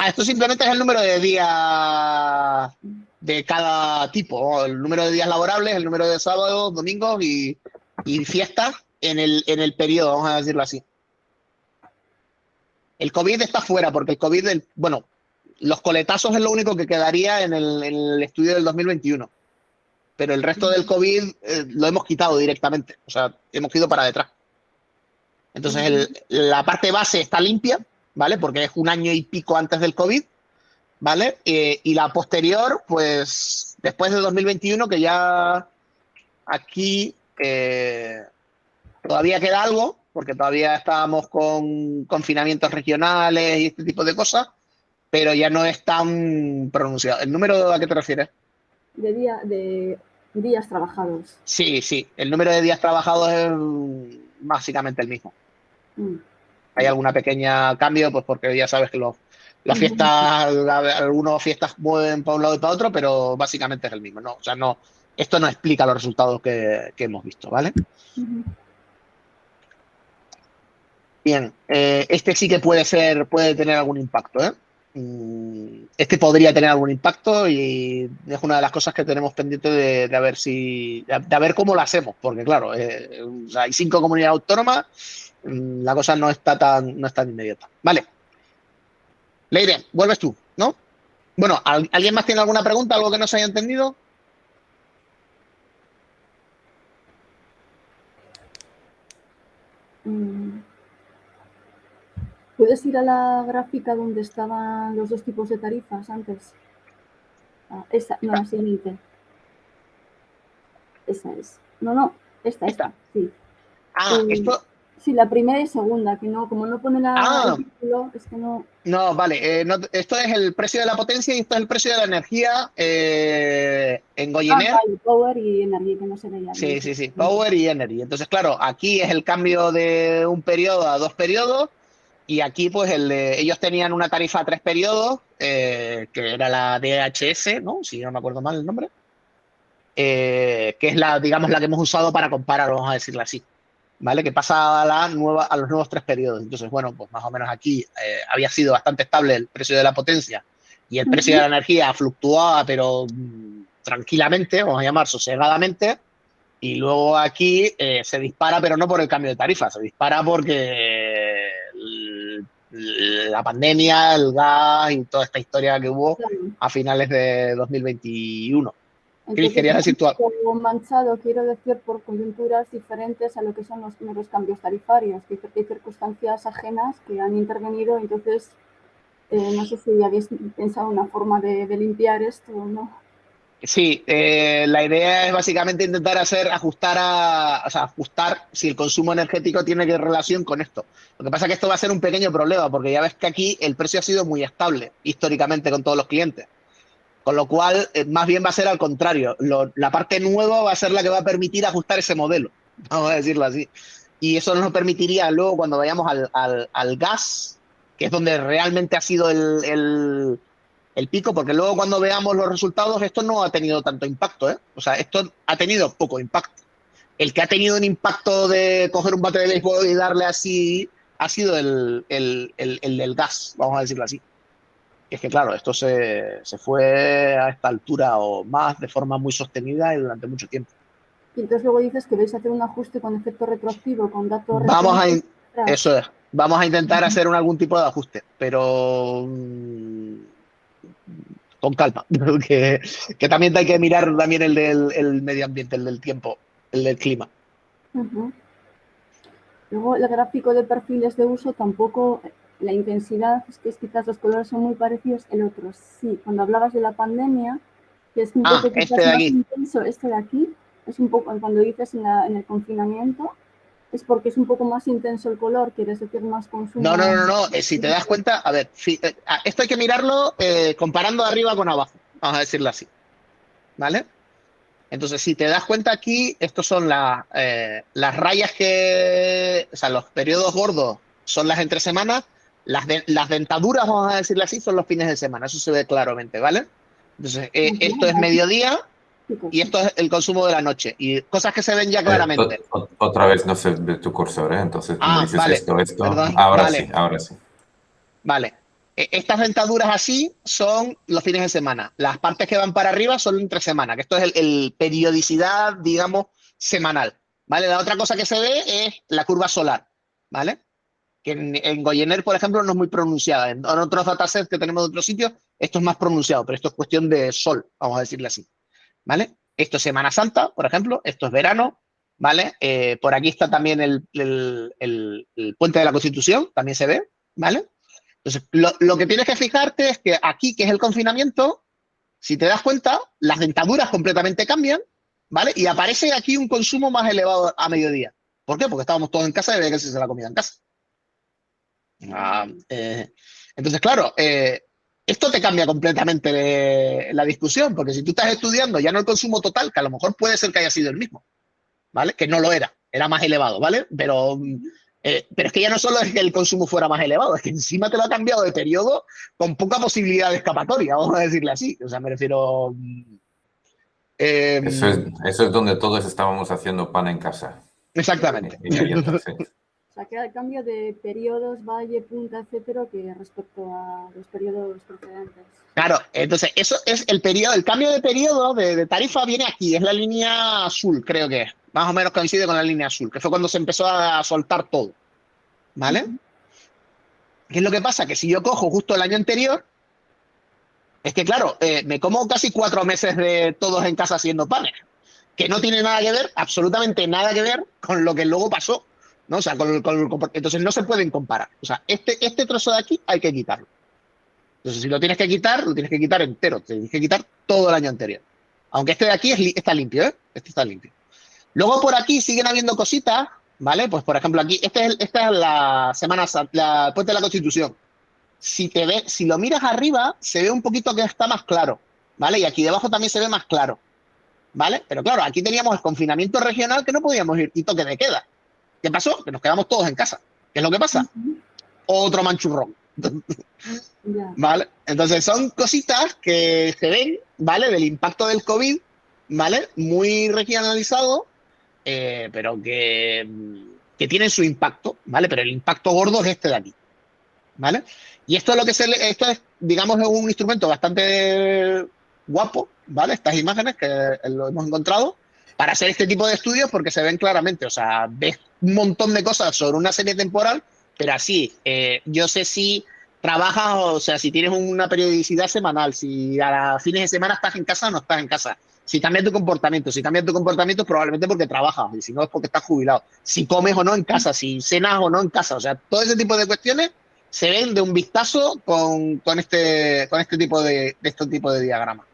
Esto simplemente es el número de días de cada tipo, el número de días laborables, el número de sábados, domingos y fiestas en el periodo, vamos a decirlo así. El COVID está fuera porque el COVID, bueno, los coletazos es lo único que quedaría en el estudio del 2021. Pero el resto del COVID lo hemos quitado directamente. O sea, hemos ido para detrás. Entonces, la parte base está limpia, ¿vale? Porque es un año y pico antes del COVID, ¿vale? Y la posterior, pues, después de 2021, que ya aquí todavía queda algo, porque todavía estábamos con confinamientos regionales y este tipo de cosas, pero ya no es tan pronunciado. ¿El número a qué te refieres? De días trabajados. Sí. El número de días trabajados es básicamente el mismo. Hay alguna pequeña cambio, pues porque ya sabes que las fiestas, algunas fiestas mueven para un lado y para otro, pero básicamente es el mismo, ¿no? O sea, esto no explica los resultados que hemos visto, ¿vale? Bien, este sí que puede tener algún impacto, ¿eh? Este podría tener algún impacto y es una de las cosas que tenemos pendiente de ver cómo lo hacemos, porque claro, o sea, hay 5 comunidades autónomas, la cosa no está tan inmediata. Vale, Leire, vuelves tú, ¿no? Bueno, ¿alguien más tiene alguna pregunta, algo que no se haya entendido? ¿Puedes ir a la gráfica donde estaban los 2 tipos de tarifas antes? Esa, no, la siguiente. Esa es. No, esta, sí. Esto... Sí, la primera y segunda, que no, como no pone el título, es que no... No, vale, esto es el precio de la potencia y esto es el precio de la energía en Goyener. Vale, power y energía, que no se veía bien. Sí, power y energy. Entonces, claro, aquí es el cambio de un periodo a 2 periodos y aquí pues ellos tenían una tarifa a 3 periodos, que era la DHS, ¿no? Si no me acuerdo mal el nombre, que es digamos, la que hemos usado para comparar, vamos a decirlo así. ¿Vale? Que pasa a los nuevos 3 periodos. Entonces, bueno, pues más o menos aquí había sido bastante estable el precio de la potencia y el precio de la energía fluctuaba, pero tranquilamente, vamos a llamar sosegadamente, y luego aquí se dispara, pero no por el cambio de tarifa, se dispara porque la pandemia, el gas y toda esta historia que hubo a finales de 2021. Entonces, ¿Querías decir tú algo? Manchado, quiero decir, por coyunturas diferentes a lo que son los primeros cambios tarifarios, que hay circunstancias ajenas que han intervenido, entonces no sé si habéis pensado una forma de limpiar esto o no. Sí, la idea es básicamente intentar ajustar si el consumo energético tiene relación con esto. Lo que pasa es que esto va a ser un pequeño problema, porque ya ves que aquí el precio ha sido muy estable históricamente con todos los clientes. Con lo cual, más bien va a ser al contrario. La parte nueva va a ser la que va a permitir ajustar ese modelo, vamos a decirlo así. Y eso nos permitiría luego, cuando vayamos al gas, que es donde realmente ha sido el pico, porque luego cuando veamos los resultados, esto no ha tenido tanto impacto, ¿eh? O sea, esto ha tenido poco impacto. El que ha tenido un impacto de coger un bate de béisbol y darle así ha sido el del gas, vamos a decirlo así. Es que, claro, esto se fue a esta altura o más de forma muy sostenida y durante mucho tiempo. Y entonces luego dices que vais a hacer un ajuste con efecto retroactivo, con datos... Eso es. Vamos a intentar hacer algún tipo de ajuste, pero con calma, que también hay que mirar también el del medio ambiente, el del tiempo, el del clima. Luego el gráfico de perfiles de uso tampoco, la intensidad, es que quizás los colores son muy parecidos, el otro sí. Cuando hablabas de la pandemia, que es un poco quizás más intenso, este de aquí, es un poco, cuando dices en el confinamiento, es porque es un poco más intenso el color, quieres decir más consumo. No. Si te das cuenta, a ver, esto hay que mirarlo comparando arriba con abajo, vamos a decirlo así. ¿Vale? Entonces, si te das cuenta aquí, estos son las rayas o sea, los periodos gordos son las entre semanas, las dentaduras, vamos a decirlo así, son los fines de semana. Eso se ve claramente, ¿vale? Entonces, esto es mediodía y esto es el consumo de la noche. Y cosas que se ven ya claramente. Otra vez no se ve tu cursor, ¿eh? Entonces, me dices vale. esto. Perdón, ahora vale. sí. Vale. Estas dentaduras así son los fines de semana. Las partes que van para arriba son entre semana, que esto es el periodicidad, digamos, semanal. ¿Vale? La otra cosa que se ve es la curva solar, ¿vale? Que en Goyener, por ejemplo, no es muy pronunciada. En otros datasets que tenemos de otros sitios, esto es más pronunciado, pero esto es cuestión de sol, vamos a decirle así. ¿Vale? Esto es Semana Santa, por ejemplo, esto es verano, ¿vale? Por aquí está también el Puente de la Constitución, también se ve, ¿vale? Entonces, lo que tienes que fijarte es que aquí, que es el confinamiento, si te das cuenta, las dentaduras completamente cambian, ¿vale? Y aparece aquí un consumo más elevado a mediodía. ¿Por qué? Porque estábamos todos en casa y había que hacerse la comida en casa. Entonces, claro, esto te cambia completamente la discusión, porque si tú estás estudiando ya no el consumo total, que a lo mejor puede ser que haya sido el mismo, ¿vale? Que no lo era más elevado, ¿vale? Pero es que ya no solo es que el consumo fuera más elevado, es que encima te lo ha cambiado de periodo con poca posibilidad de escapatoria, vamos a decirle así. O sea, me refiero... Eso es donde todos estábamos haciendo pan en casa. Exactamente. Sí. O sea, que era el cambio de periodos, valle, punta, etcétera, que respecto a los periodos precedentes. Claro, entonces eso es el periodo, el cambio de periodo de tarifa viene aquí, es la línea azul, creo que es. Más o menos coincide con la línea azul, que fue cuando se empezó a soltar todo. ¿Vale? ¿Qué es lo que pasa? Que si yo cojo justo el año anterior, es que claro, me como casi 4 meses de todos en casa haciendo panes, que no tiene nada que ver, absolutamente nada que ver con lo que luego pasó, ¿no? O sea, entonces no se pueden comparar. O sea, este trozo de aquí hay que quitarlo. Entonces, si lo tienes que quitar entero, tienes que quitar todo el año anterior. Aunque este de aquí está limpio, ¿eh? Este está limpio. Luego por aquí siguen habiendo cositas, ¿vale? Pues por ejemplo aquí, esta es la Semana Santa, el Puente de la Constitución. Si lo miras arriba, se ve un poquito que está más claro, ¿vale? Y aquí debajo también se ve más claro, ¿vale? Pero claro, aquí teníamos el confinamiento regional que no podíamos ir y toque de queda. ¿Qué pasó? Que nos quedamos todos en casa. ¿Qué es lo que pasa? Otro manchurrón. ¿Vale? Entonces son cositas que se ven, ¿vale? Del impacto del COVID, ¿vale? Muy regionalizado, pero que tienen su impacto, ¿vale? Pero el impacto gordo es este de aquí, ¿vale? Y esto es lo que esto es, digamos, es un instrumento bastante guapo, ¿vale? Estas imágenes que lo hemos encontrado para hacer este tipo de estudios porque se ven claramente, o sea, ves un montón de cosas sobre una serie temporal, pero así, yo sé si trabajas, o sea, si tienes una periodicidad semanal, si a fines de semana estás en casa o no estás en casa, si cambia tu comportamiento, es probablemente porque trabajas, y si no es porque estás jubilado, si comes o no en casa, si cenas o no en casa, o sea, todo ese tipo de cuestiones se ven de un vistazo con este tipo de diagramas.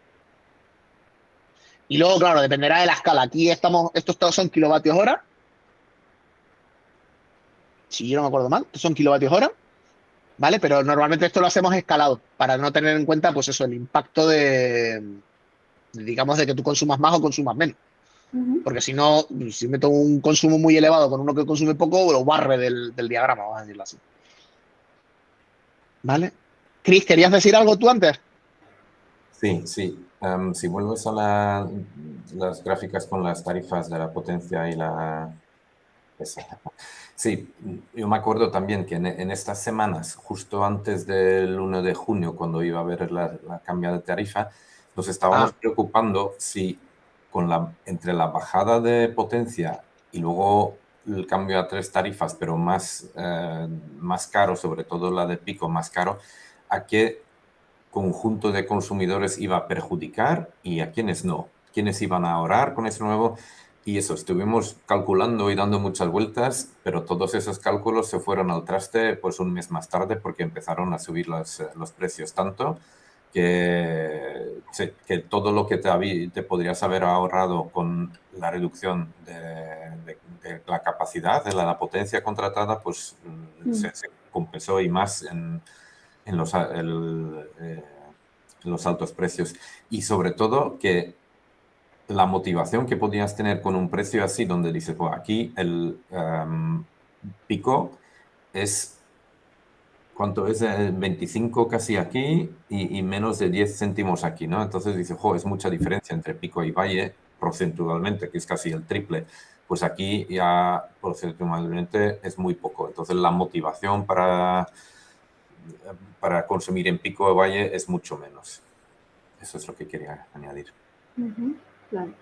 Y luego, claro, dependerá de la escala. Aquí estos todos son kilovatios hora. Si yo no me acuerdo mal, estos son kilovatios hora, ¿vale? Pero normalmente esto lo hacemos escalado para no tener en cuenta, pues eso, el impacto digamos, de que tú consumas más o consumas menos. Porque si no, si meto un consumo muy elevado con uno que consume poco, lo barre del diagrama, vamos a decirlo así. ¿Vale? Chris, ¿querías decir algo tú antes? Sí. Si vuelves a las gráficas con las tarifas de la potencia y la... Sí, yo me acuerdo también que en estas semanas, justo antes del 1 de junio, cuando iba a haber la cambio de tarifa, nos estábamos preocupando si entre la bajada de potencia y luego el cambio a 3 tarifas, pero más caro, sobre todo la de pico más caro, a qué conjunto de consumidores iba a perjudicar y a quiénes no. Quiénes iban a ahorrar con eso nuevo. Y eso, estuvimos calculando y dando muchas vueltas, pero todos esos cálculos se fueron al traste pues un mes más tarde porque empezaron a subir los precios tanto que todo lo que te podrías haber ahorrado con la reducción de la capacidad, de la potencia contratada, pues se compensó y más en los altos precios. Y sobre todo que la motivación que podías tener con un precio así, donde dices, pues aquí el pico es, ¿cuánto es? 25 casi aquí y menos de 10 céntimos aquí, ¿no? Entonces dices, es mucha diferencia entre pico y valle, porcentualmente, que es casi el triple. Pues aquí ya porcentualmente es muy poco. Entonces la motivación para consumir en pico o valle es mucho menos. Eso es lo que quería añadir. Claro.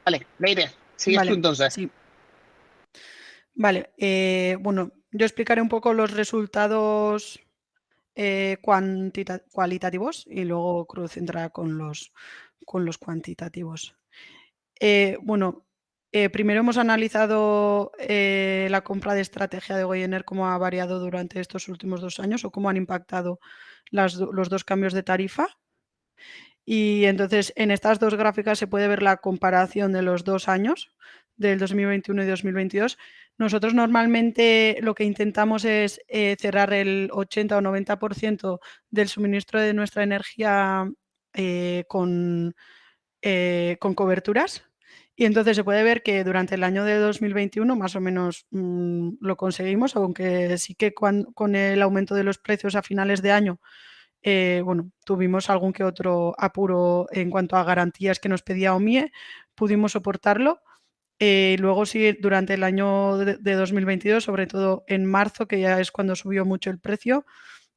Vale, Leire, sigues tú entonces. Sí. Vale, bueno, yo explicaré un poco los resultados cualitativos y luego Cruz entrará con los cuantitativos. Primero hemos analizado la compra de estrategia de Goyener, cómo ha variado durante estos últimos 2 años o cómo han impactado los 2 cambios de tarifa. Y entonces en estas 2 gráficas se puede ver la comparación de los 2 años, del 2021 y 2022. Nosotros normalmente lo que intentamos es cerrar el 80 o 90% del suministro de nuestra energía con coberturas. Y entonces se puede ver que durante el año de 2021 más o menos lo conseguimos, aunque sí que con el aumento de los precios a finales de año bueno, tuvimos algún que otro apuro en cuanto a garantías que nos pedía OMIE, pudimos soportarlo. Luego sí, durante el año de 2022, sobre todo en marzo, que ya es cuando subió mucho el precio,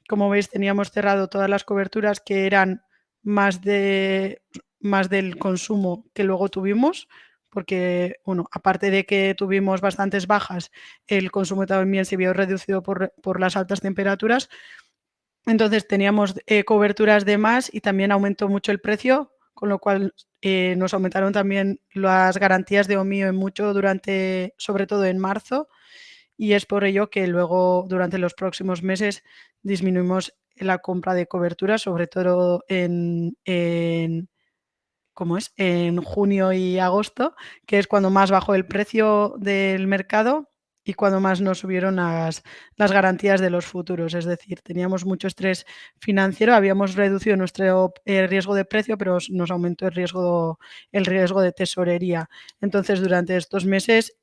como veis teníamos cerrado todas las coberturas que eran más del consumo que luego tuvimos, porque, bueno, aparte de que tuvimos bastantes bajas, el consumo también se vio reducido por las altas temperaturas. Entonces teníamos coberturas de más y también aumentó mucho el precio, con lo cual nos aumentaron también las garantías de OMIO en mucho sobre todo en marzo, y es por ello que luego durante los próximos meses disminuimos la compra de cobertura, sobre todo en junio y agosto, que es cuando más bajó el precio del mercado y cuando más nos subieron las garantías de los futuros. Es decir, teníamos mucho estrés financiero, habíamos reducido nuestro riesgo de precio, pero nos aumentó el riesgo de tesorería. Entonces, durante estos meses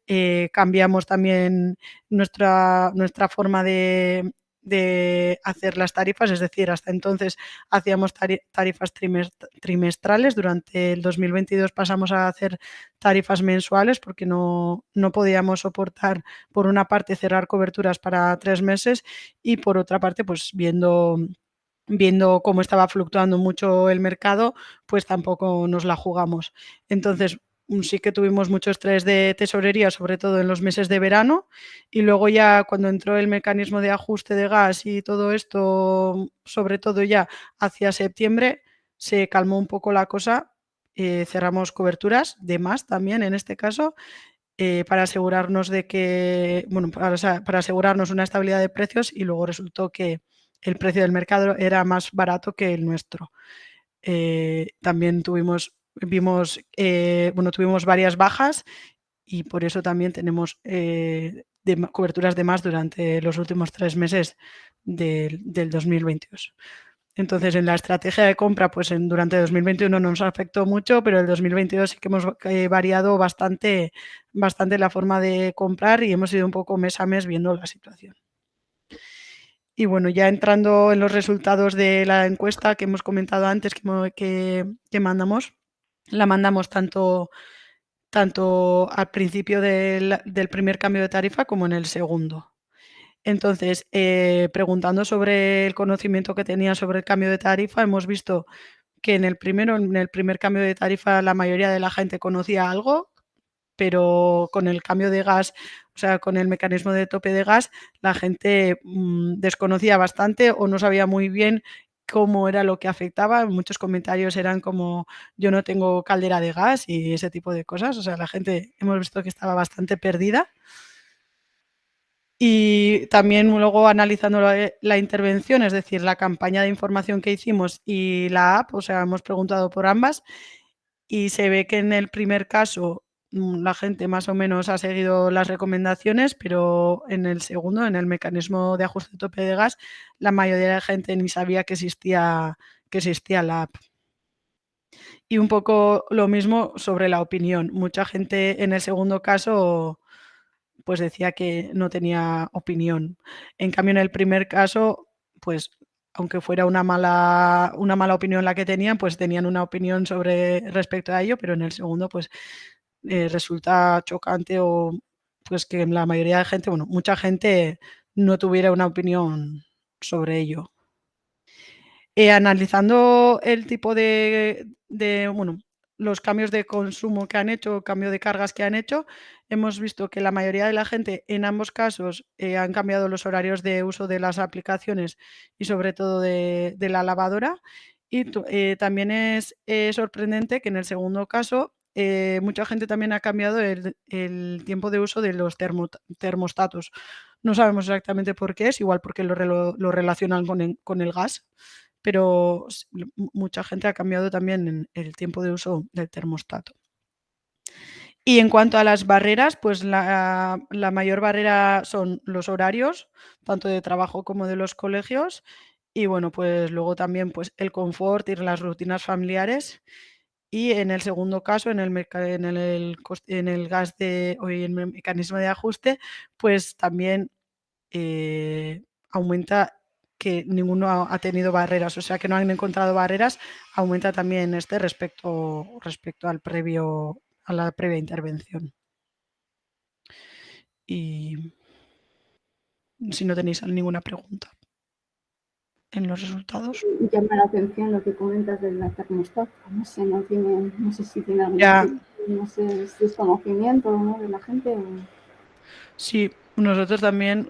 cambiamos también nuestra forma de hacer las tarifas, es decir, hasta entonces hacíamos tarifas trimestrales, durante el 2022 pasamos a hacer tarifas mensuales porque no podíamos soportar, por una parte, cerrar coberturas para 3 meses y por otra parte, pues viendo cómo estaba fluctuando mucho el mercado, pues tampoco nos la jugamos. Entonces, sí que tuvimos mucho estrés de tesorería, sobre todo en los meses de verano, y luego ya cuando entró el mecanismo de ajuste de gas y todo esto, sobre todo ya hacia septiembre, se calmó un poco la cosa, cerramos coberturas de más también en este caso, para asegurarnos de que, bueno, para asegurarnos una estabilidad de precios, y luego resultó que el precio del mercado era más barato que el nuestro. También tuvimos varias bajas y por eso también tenemos coberturas de más durante los últimos 3 meses del 2022. Entonces, en la estrategia de compra, pues durante 2021 no nos afectó mucho, pero el 2022 sí que hemos variado bastante la forma de comprar y hemos ido un poco mes a mes viendo la situación. Y bueno, ya entrando en los resultados de la encuesta que hemos comentado antes, que mandamos, la mandamos tanto al principio del primer cambio de tarifa como en el segundo. Entonces, preguntando sobre el conocimiento que tenía sobre el cambio de tarifa, hemos visto que en el primer cambio de tarifa la mayoría de la gente conocía algo, pero con el cambio de gas, o sea, con el mecanismo de tope de gas, la gente desconocía bastante o no sabía muy bien cómo era lo que afectaba. Muchos comentarios eran como: yo no tengo caldera de gas y ese tipo de cosas. O sea, la gente hemos visto que estaba bastante perdida. Y también luego analizando la intervención, es decir, la campaña de información que hicimos y la app, o sea, hemos preguntado por ambas y se ve que en el primer caso la gente más o menos ha seguido las recomendaciones, pero en el segundo, en el mecanismo de ajuste de tope de gas, la mayoría de la gente ni sabía que existía la app. Y un poco lo mismo sobre la opinión. Mucha gente en el segundo caso pues decía que no tenía opinión. En cambio, en el primer caso, pues aunque fuera una mala opinión la que tenían, pues tenían una opinión respecto a ello, pero en el segundo, pues resulta chocante o pues que la mayoría de gente, bueno, mucha gente no tuviera una opinión sobre ello. Analizando el tipo bueno, los cambios de consumo que han hecho, cambio de cargas que han hecho, hemos visto que la mayoría de la gente en ambos casos han cambiado los horarios de uso de las aplicaciones y sobre todo de la lavadora. Y también es sorprendente que en el segundo caso mucha gente también ha cambiado el tiempo de uso de los termostatos. No sabemos exactamente por qué, es igual porque lo relacionan con el gas, pero mucha gente ha cambiado también el tiempo de uso del termostato. Y en cuanto a las barreras, pues la mayor barrera son los horarios, tanto de trabajo como de los colegios, y bueno, pues luego también pues el confort y las rutinas familiares. Y en el segundo caso, en el gas o en el mecanismo de ajuste, pues también aumenta que ninguno ha tenido barreras, o sea que no han encontrado barreras, aumenta también respecto a la previa intervención. Y si no tenéis ninguna pregunta en los resultados. Llama la atención lo que comentas del termostato. No sé si tiene algún no sé, si es conocimiento, ¿no?, de la gente. Sí, nosotros también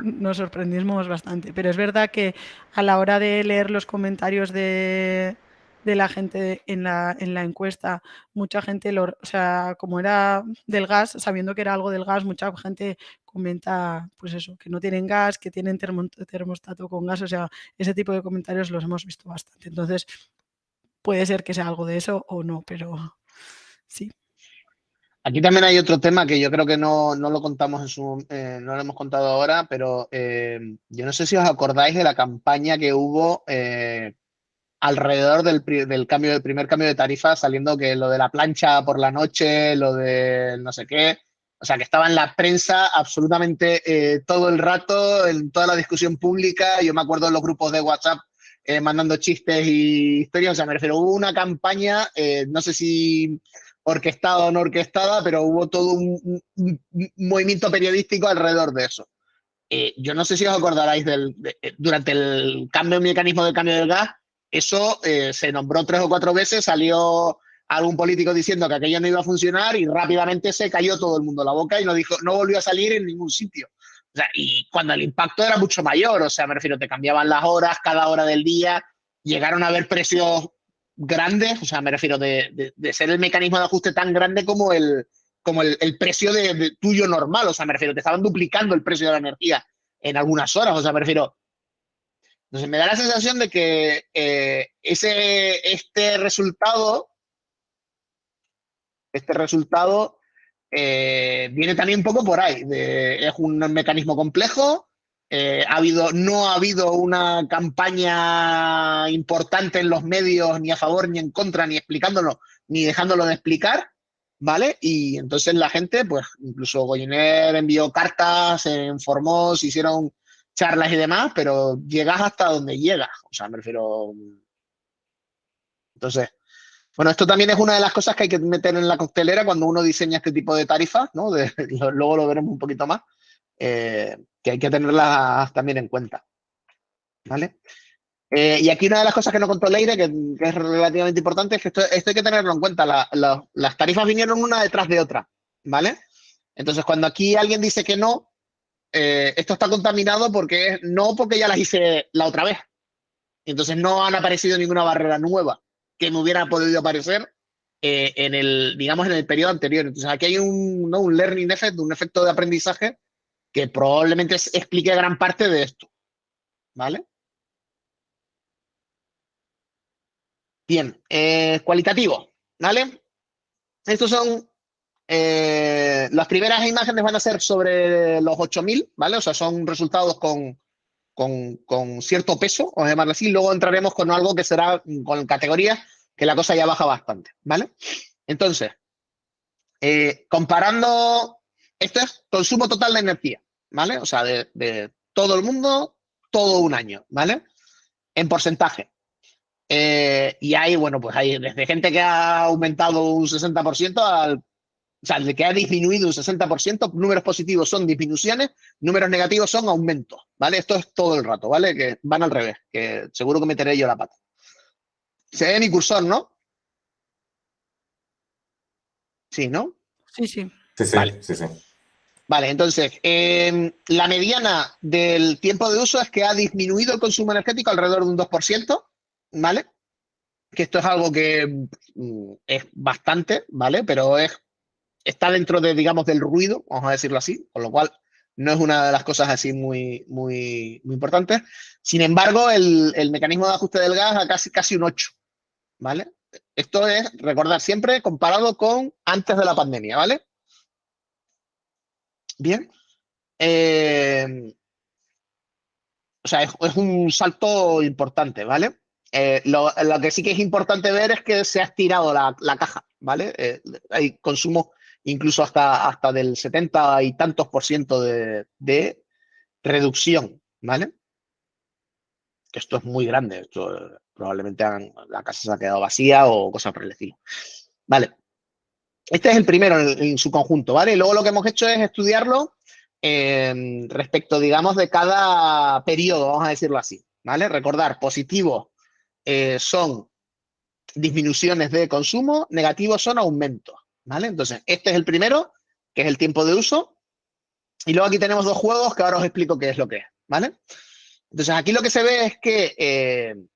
nos sorprendimos bastante, pero es verdad que a la hora de leer los comentarios de la gente en la encuesta, mucha gente, o sea, como era del gas, sabiendo que era algo del gas, mucha gente comenta, pues eso, que no tienen gas, que tienen termostato con gas, o sea, ese tipo de comentarios los hemos visto bastante. Entonces, puede ser que sea algo de eso o no, pero sí. Aquí también hay otro tema que yo creo que no lo contamos no lo hemos contado ahora, pero yo no sé si os acordáis de la campaña que hubo alrededor del primer cambio de tarifa, saliendo que lo de la plancha por la noche, lo de no sé qué, o sea, que estaba en la prensa absolutamente todo el rato, en toda la discusión pública. Yo me acuerdo en los grupos de WhatsApp mandando chistes y historias, o sea, me refiero, hubo una campaña, no sé si orquestada o no orquestada, pero hubo todo un movimiento periodístico alrededor de eso. Yo no sé si os acordaráis durante el mecanismo del cambio del gas, eso se nombró 3 o 4 veces, salió algún político diciendo que aquello no iba a funcionar y rápidamente se cayó todo el mundo la boca y no volvió a salir en ningún sitio. O sea, y cuando el impacto era mucho mayor, o sea, me refiero, te cambiaban las horas, cada hora del día, llegaron a haber precios grandes, o sea, me refiero de ser el mecanismo de ajuste tan grande como el precio de tuyo normal, o sea, me refiero, te estaban duplicando el precio de la energía en algunas horas, o sea, me refiero. Entonces me da la sensación de que este resultado viene también un poco por ahí. Es un mecanismo complejo. No ha habido una campaña importante en los medios ni a favor ni en contra, ni explicándolo, ni dejándolo de explicar, ¿vale? Y entonces la gente, pues incluso Goyiner envió cartas, se informó, se hicieron charlas y demás, pero llegas hasta donde llegas. O sea, me refiero. Entonces, bueno, esto también es una de las cosas que hay que meter en la coctelera cuando uno diseña este tipo de tarifas, ¿no? Luego lo veremos un poquito más, que hay que tenerlas también en cuenta, ¿vale? Y aquí una de las cosas que no contó Leire, que es relativamente importante, es que esto hay que tenerlo en cuenta. Las tarifas vinieron una detrás de otra, ¿vale? Entonces, cuando aquí alguien dice que no, esto está contaminado porque ya las hice la otra vez. Entonces no han aparecido ninguna barrera nueva que me hubiera podido aparecer en el periodo anterior. Entonces aquí hay un learning effect, un efecto de aprendizaje que probablemente explique gran parte de esto, ¿vale? Bien, cualitativo, ¿vale? Estos son las primeras imágenes van a ser sobre los 8000, ¿vale? O sea, son resultados con cierto peso, vamos a llamarlo así. Luego entraremos con algo que será con categorías que la cosa ya baja bastante, ¿vale? Entonces, comparando, esto es consumo total de energía, ¿vale? O sea, de todo el mundo, todo un año, ¿vale? En porcentaje. Y hay, bueno, pues hay desde gente que ha aumentado un 60% o sea, de que ha disminuido un 60%, números positivos son disminuciones, números negativos son aumentos, ¿vale? Esto es todo el rato, ¿vale? Que van al revés, que seguro que meteré yo la pata. Se ve mi cursor, ¿no? Sí, ¿no? Sí, sí. Vale. Sí. Vale, entonces, la mediana del tiempo de uso es que ha disminuido el consumo energético alrededor de un 2%, ¿vale? Que esto es algo que es bastante, ¿vale? Pero está dentro de, digamos, del ruido, vamos a decirlo así, con lo cual no es una de las cosas así muy importantes. Sin embargo, el mecanismo de ajuste del gas a casi un 8, ¿vale? Esto es, recordar siempre, comparado con antes de la pandemia, ¿vale? Bien. O sea, es un salto importante, ¿vale? Lo que sí que es importante ver es que se ha estirado la caja, ¿vale? Hay consumo incluso hasta del 70 y tantos % de reducción, ¿vale? que esto es muy grande. Esto probablemente la casa se ha quedado vacía o cosas por el estilo. Vale. Este es el primero en su conjunto, ¿vale? Y luego lo que hemos hecho es estudiarlo respecto, digamos, de cada periodo, vamos a decirlo así, ¿vale? Recordar, positivos son disminuciones de consumo, negativos son aumentos, ¿vale? Entonces, este es el primero, que es el tiempo de uso. Y luego aquí tenemos dos juegos que ahora os explico qué es lo que es, ¿vale? Entonces, aquí lo que se ve es que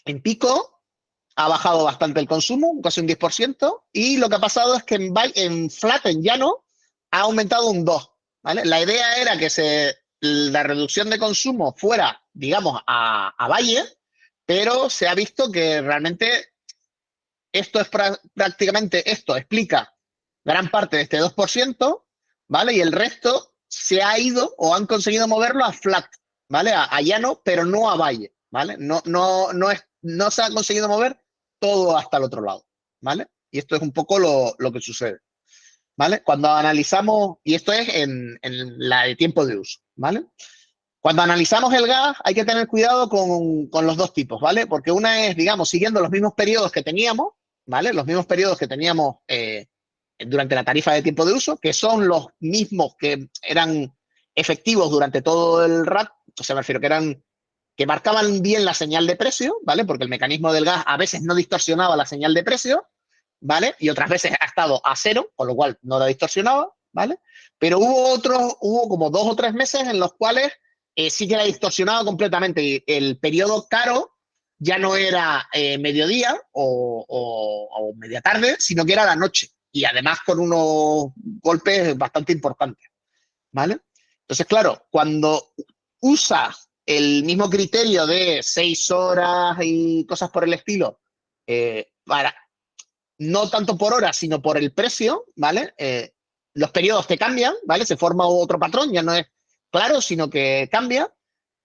en pico ha bajado bastante el consumo, casi un 10%, y lo que ha pasado es que en flat, en llano, ha aumentado un 2%, ¿vale? La idea era que la reducción de consumo fuera, digamos, a valle, pero se ha visto que realmente esto es prácticamente, esto explica gran parte de este 2%, ¿vale? Y el resto se ha ido o han conseguido moverlo a flat, ¿vale? A llano, pero no a valle, ¿vale? No se ha conseguido mover todo hasta el otro lado, ¿vale? Y esto es un poco lo que sucede, ¿vale? Cuando analizamos, y esto es en la de tiempo de uso, ¿vale? Cuando analizamos el gas hay que tener cuidado con los dos tipos, ¿vale? Porque una es, digamos, siguiendo los mismos periodos que teníamos, ¿vale? Los mismos periodos que teníamos durante la tarifa de tiempo de uso, que son los mismos que eran efectivos durante todo el rato, o sea, me refiero que marcaban bien la señal de precio, ¿vale? Porque el mecanismo del gas a veces no distorsionaba la señal de precio, ¿vale? Y otras veces ha estado a cero, con lo cual no la distorsionaba, ¿vale? Pero hubo como 2 o 3 meses en los cuales sí que la distorsionaba completamente. Y el periodo caro ya no era mediodía o media tarde, sino que era la noche. Y además con unos golpes bastante importantes, ¿vale? Entonces, claro, cuando usas el mismo criterio de 6 horas y cosas por el estilo, para no tanto por hora, sino por el precio, ¿vale? Los periodos te cambian, ¿vale? Se forma otro patrón, ya no es claro, sino que cambia.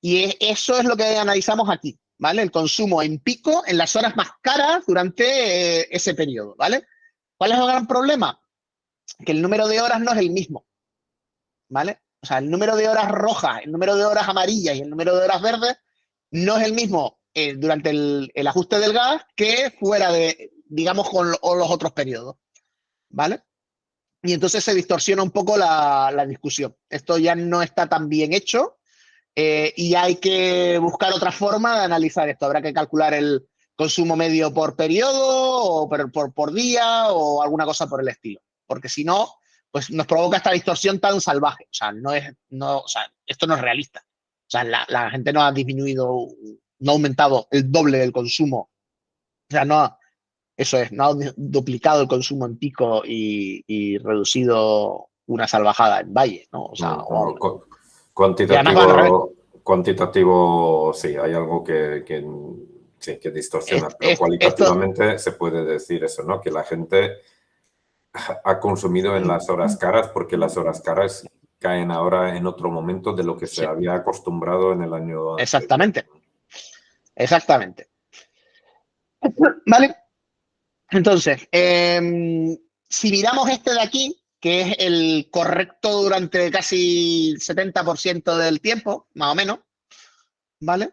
Y eso es lo que analizamos aquí, ¿vale? El consumo en pico en las horas más caras durante ese periodo, ¿vale? ¿Cuál es el gran problema? Que el número de horas no es el mismo, ¿vale? O sea, el número de horas rojas, el número de horas amarillas y el número de horas verdes no es el mismo durante el ajuste del gas que fuera de, digamos, con los otros periodos, ¿vale? Y entonces se distorsiona un poco la discusión. Esto ya no está tan bien hecho y hay que buscar otra forma de analizar esto. Habrá que calcular el consumo medio por periodo o por día o alguna cosa por el estilo. Porque si no, pues nos provoca esta distorsión tan salvaje. O sea, esto no es realista. O sea, la gente no ha disminuido, no ha aumentado el doble del consumo. O sea, no ha duplicado el consumo en pico y reducido una salvajada en valle, ¿no? O sea, cuantitativo, sí, hay algo que distorsiona, pero cualitativamente se puede decir eso, ¿no? Que la gente ha consumido en las horas caras porque las horas caras caen ahora en otro momento de lo que se había acostumbrado en el año. Exactamente. Exactamente. ¿Vale? Entonces, si miramos este de aquí, que es el correcto durante casi el 70% del tiempo, más o menos, ¿vale?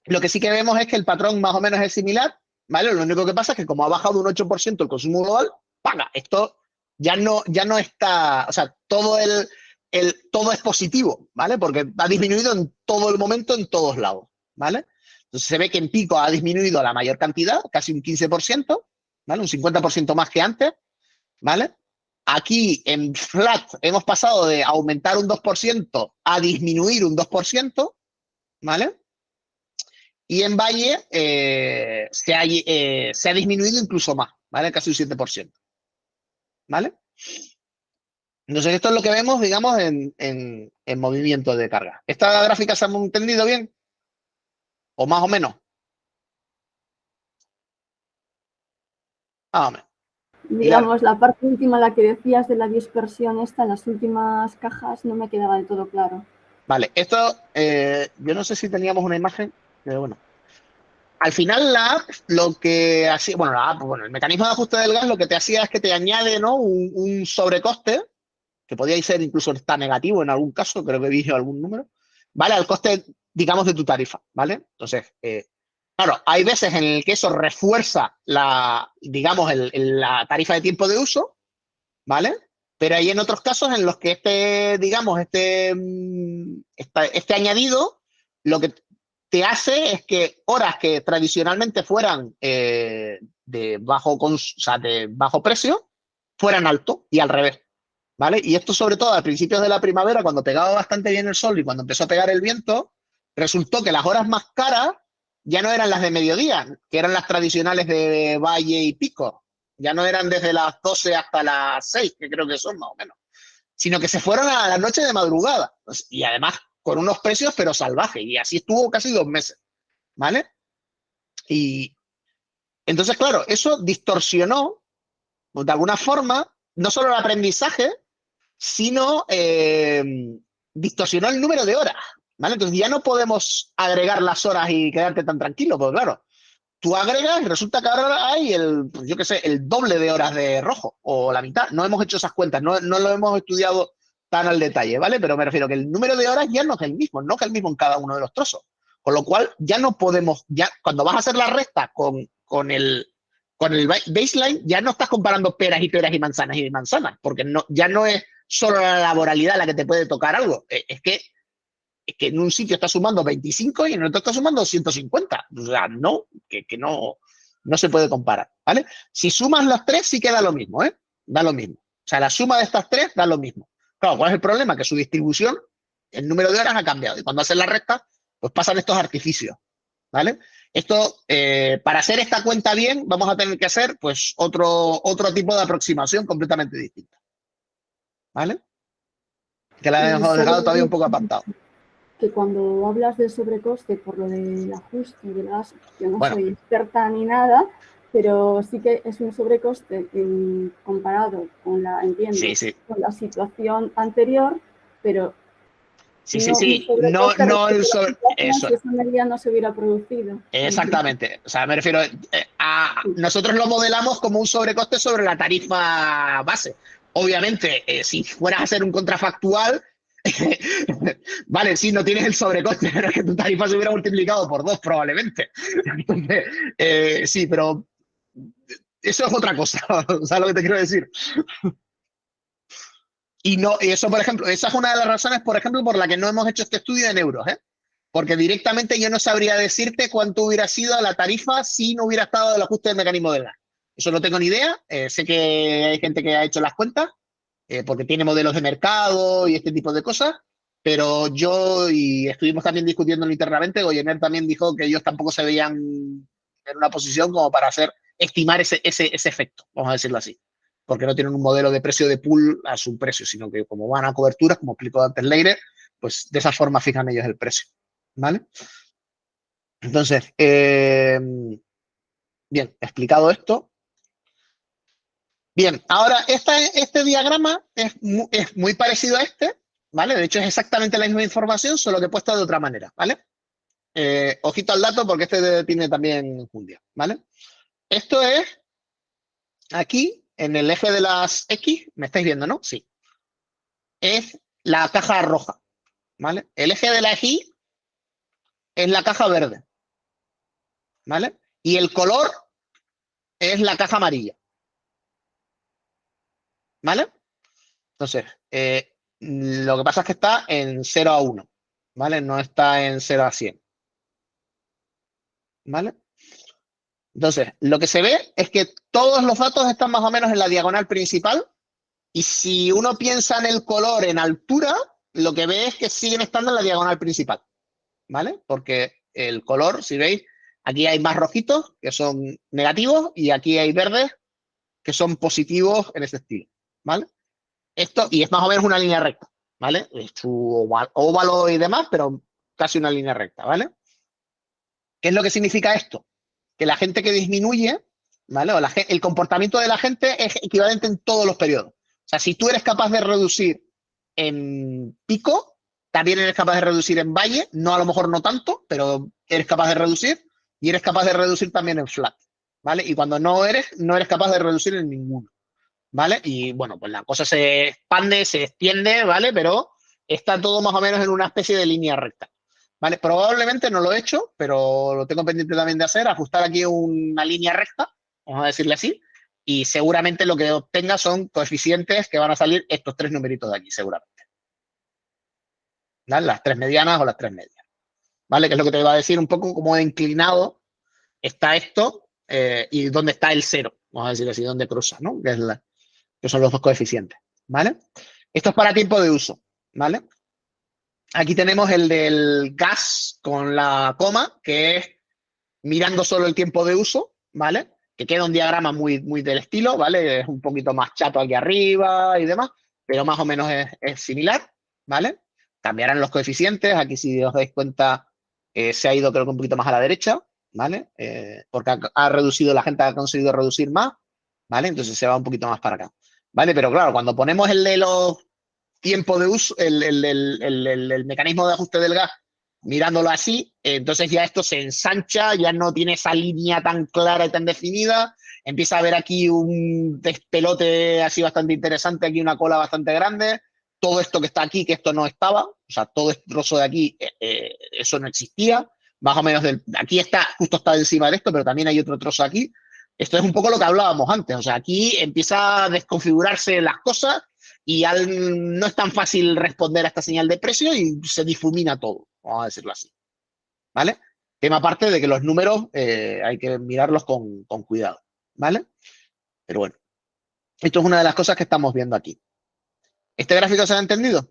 Lo que sí que vemos es que el patrón más o menos es similar, ¿vale? Lo único que pasa es que como ha bajado un 8% el consumo global, ¡paga! Esto ya no está, o sea, todo es positivo, ¿vale? Porque ha disminuido en todo el momento, en todos lados, ¿vale? Entonces se ve que en pico ha disminuido la mayor cantidad, casi un 15%, ¿vale? Un 50% más que antes, ¿vale? Aquí en flat hemos pasado de aumentar un 2% a disminuir un 2%, ¿vale? Y en valle se ha disminuido incluso más, ¿vale? Casi un 7%, ¿vale? Entonces esto es lo que vemos, digamos, en movimiento de carga. ¿Esta gráfica se ha entendido bien? ¿O más o menos? Más o menos. Digamos, la parte última, la que decías de la dispersión esta, en las últimas cajas, no me quedaba del todo claro. Vale, esto, yo no sé si teníamos una imagen, pero bueno. Al final la app, lo que hacía, el mecanismo de ajuste del gas lo que te hacía es que te añade, ¿no? un sobrecoste, que podía ser incluso está negativo en algún caso, creo que vi algún número, ¿vale? Al coste digamos, de tu tarifa, ¿vale? Entonces, claro, hay veces en el que eso refuerza digamos, la tarifa de tiempo de uso, ¿vale? Pero hay en otros casos en los que digamos, este añadido, lo que te hace es que horas que tradicionalmente fueran de bajo precio, fueran alto y al revés, ¿vale? Y esto sobre todo a principios de la primavera, cuando pegaba bastante bien el sol y cuando empezó a pegar el viento, resultó que las horas más caras ya no eran las de mediodía, que eran las tradicionales de valle y pico. Ya no eran desde las 12 hasta las 6, que creo que son más o menos, sino que se fueron a la noche de madrugada. Y además con unos precios pero salvajes. Y así estuvo casi 2 meses, ¿vale? Y entonces, claro, eso distorsionó de alguna forma no solo el aprendizaje, sino distorsionó el número de horas, ¿vale? Entonces ya no podemos agregar las horas y quedarte tan tranquilo, porque claro, tú agregas y resulta que ahora hay yo qué sé, el doble de horas de rojo o la mitad. No hemos hecho esas cuentas, no lo hemos estudiado tan al detalle, ¿vale? Pero me refiero que el número de horas ya no es el mismo, no es el mismo en cada uno de los trozos. Con lo cual ya no podemos, ya cuando vas a hacer la resta con el baseline, ya no estás comparando peras y manzanas, porque ya no es solo la laboralidad la que te puede tocar algo. Es que en un sitio está sumando 25 y en el otro está sumando 150. O sea, no se puede comparar, ¿vale? Si sumas las tres, sí queda lo mismo, ¿eh? Da lo mismo. O sea, la suma de estas tres da lo mismo. Claro, ¿cuál es el problema? Que su distribución, el número de horas ha cambiado. Y cuando hacen la resta, pues pasan estos artificios, ¿vale? Esto, para hacer esta cuenta bien, vamos a tener que hacer, pues, otro tipo de aproximación completamente distinta, ¿vale? Que la he dejado todavía un poco apartado. Que cuando hablas del sobrecoste por lo del ajuste de las, yo no soy experta ni nada, pero sí que es un sobrecoste comparado con con la situación anterior, pero sí. No eso. Si esa medida no se hubiera producido. Exactamente. O sea, me refiero nosotros lo modelamos como un sobrecoste sobre la tarifa base. Obviamente, si fueras a hacer un contrafactual, vale, sí, no tienes el sobrecoste, pero es que tu tarifa se hubiera multiplicado por 2 probablemente. Entonces, sí, pero eso es otra cosa, ¿sabes lo que te quiero decir? Y eso, por ejemplo, esa es una de las razones, por ejemplo, por la que no hemos hecho este estudio en euros, ¿eh? Porque directamente yo no sabría decirte cuánto hubiera sido la tarifa si no hubiera estado el ajuste del mecanismo del gas. Eso no tengo ni idea. Sé que hay gente que ha hecho las cuentas, porque tiene modelos de mercado y este tipo de cosas, pero y estuvimos también discutiendo internamente, Goyener también dijo que ellos tampoco se veían en una posición como para estimar ese efecto, vamos a decirlo así, porque no tienen un modelo de precio de pool a su precio, sino que como van a coberturas, como explicó antes Leire, pues de esa forma fijan ellos el precio, ¿vale? Entonces, bien, explicado esto. Bien, ahora este diagrama es muy parecido a este, ¿vale? De hecho, es exactamente la misma información, solo que he puesto de otra manera, ¿vale? Ojito al dato porque este tiene también enjundia, ¿vale? Esto es aquí, en el eje de las X, ¿me estáis viendo, no? Sí. Es la caja roja, ¿vale? El eje de la Y es la caja verde, ¿vale? Y el color es la caja amarilla, ¿vale? Entonces, lo que pasa es que está en 0 a 1, ¿vale? No está en 0 a 100, ¿vale? Entonces, lo que se ve es que todos los datos están más o menos en la diagonal principal y si uno piensa en el color en altura, lo que ve es que siguen estando en la diagonal principal, ¿vale? Porque el color, si veis, aquí hay más rojitos que son negativos y aquí hay verdes que son positivos en ese estilo, ¿vale? Y es más o menos una línea recta, ¿vale? Es su óvalo y demás, pero casi una línea recta, ¿vale? ¿Qué es lo que significa esto? Que la gente que disminuye, ¿vale? El comportamiento de la gente es equivalente en todos los periodos. O sea, si tú eres capaz de reducir en pico, también eres capaz de reducir en valle, no a lo mejor no tanto, pero eres capaz de reducir y eres capaz de reducir también en flat, ¿vale? Y cuando no eres capaz de reducir en ninguno, ¿vale? Y bueno, pues la cosa se expande, se extiende, ¿vale? Pero está todo más o menos en una especie de línea recta. ¿vale? Probablemente no lo he hecho, pero lo tengo pendiente también de hacer, ajustar aquí una línea recta, vamos a decirle así, y seguramente lo que obtenga son coeficientes que van a salir estos 3 numeritos de aquí, seguramente. ¿Vale? Las 3 medianas o las 3 medias. ¿Vale? Que es lo que te iba a decir un poco cómo de inclinado está esto y dónde está el 0, vamos a decir así, dónde cruza, ¿no? Que son los dos coeficientes, ¿vale? Esto es para tiempo de uso, ¿vale? Aquí tenemos el del gas con la coma, que es mirando solo el tiempo de uso, ¿vale? Que queda un diagrama muy, muy del estilo, ¿vale? Es un poquito más chato aquí arriba y demás, pero más o menos es similar, ¿vale? Cambiarán los coeficientes, aquí si os dais cuenta se ha ido creo que un poquito más a la derecha, ¿vale? Porque ha reducido, la gente ha conseguido reducir más, ¿vale? Entonces se va un poquito más para acá, ¿vale? Pero claro, cuando ponemos el de los tiempos de uso, el mecanismo de ajuste del gas, mirándolo así, entonces ya esto se ensancha, ya no tiene esa línea tan clara y tan definida, empieza a haber aquí un despelote así bastante interesante, aquí una cola bastante grande, todo esto que está aquí, que esto no estaba, o sea, todo este trozo de aquí, eso no existía, más o menos aquí está, justo está encima de esto, pero también hay otro trozo aquí. Esto es un poco lo que hablábamos antes, o sea, aquí empieza a desconfigurarse las cosas y no es tan fácil responder a esta señal de precio y se difumina todo, vamos a decirlo así, ¿vale? Tema aparte de que los números hay que mirarlos con cuidado, ¿vale? Pero bueno, esto es una de las cosas que estamos viendo aquí. ¿Este gráfico se ha entendido?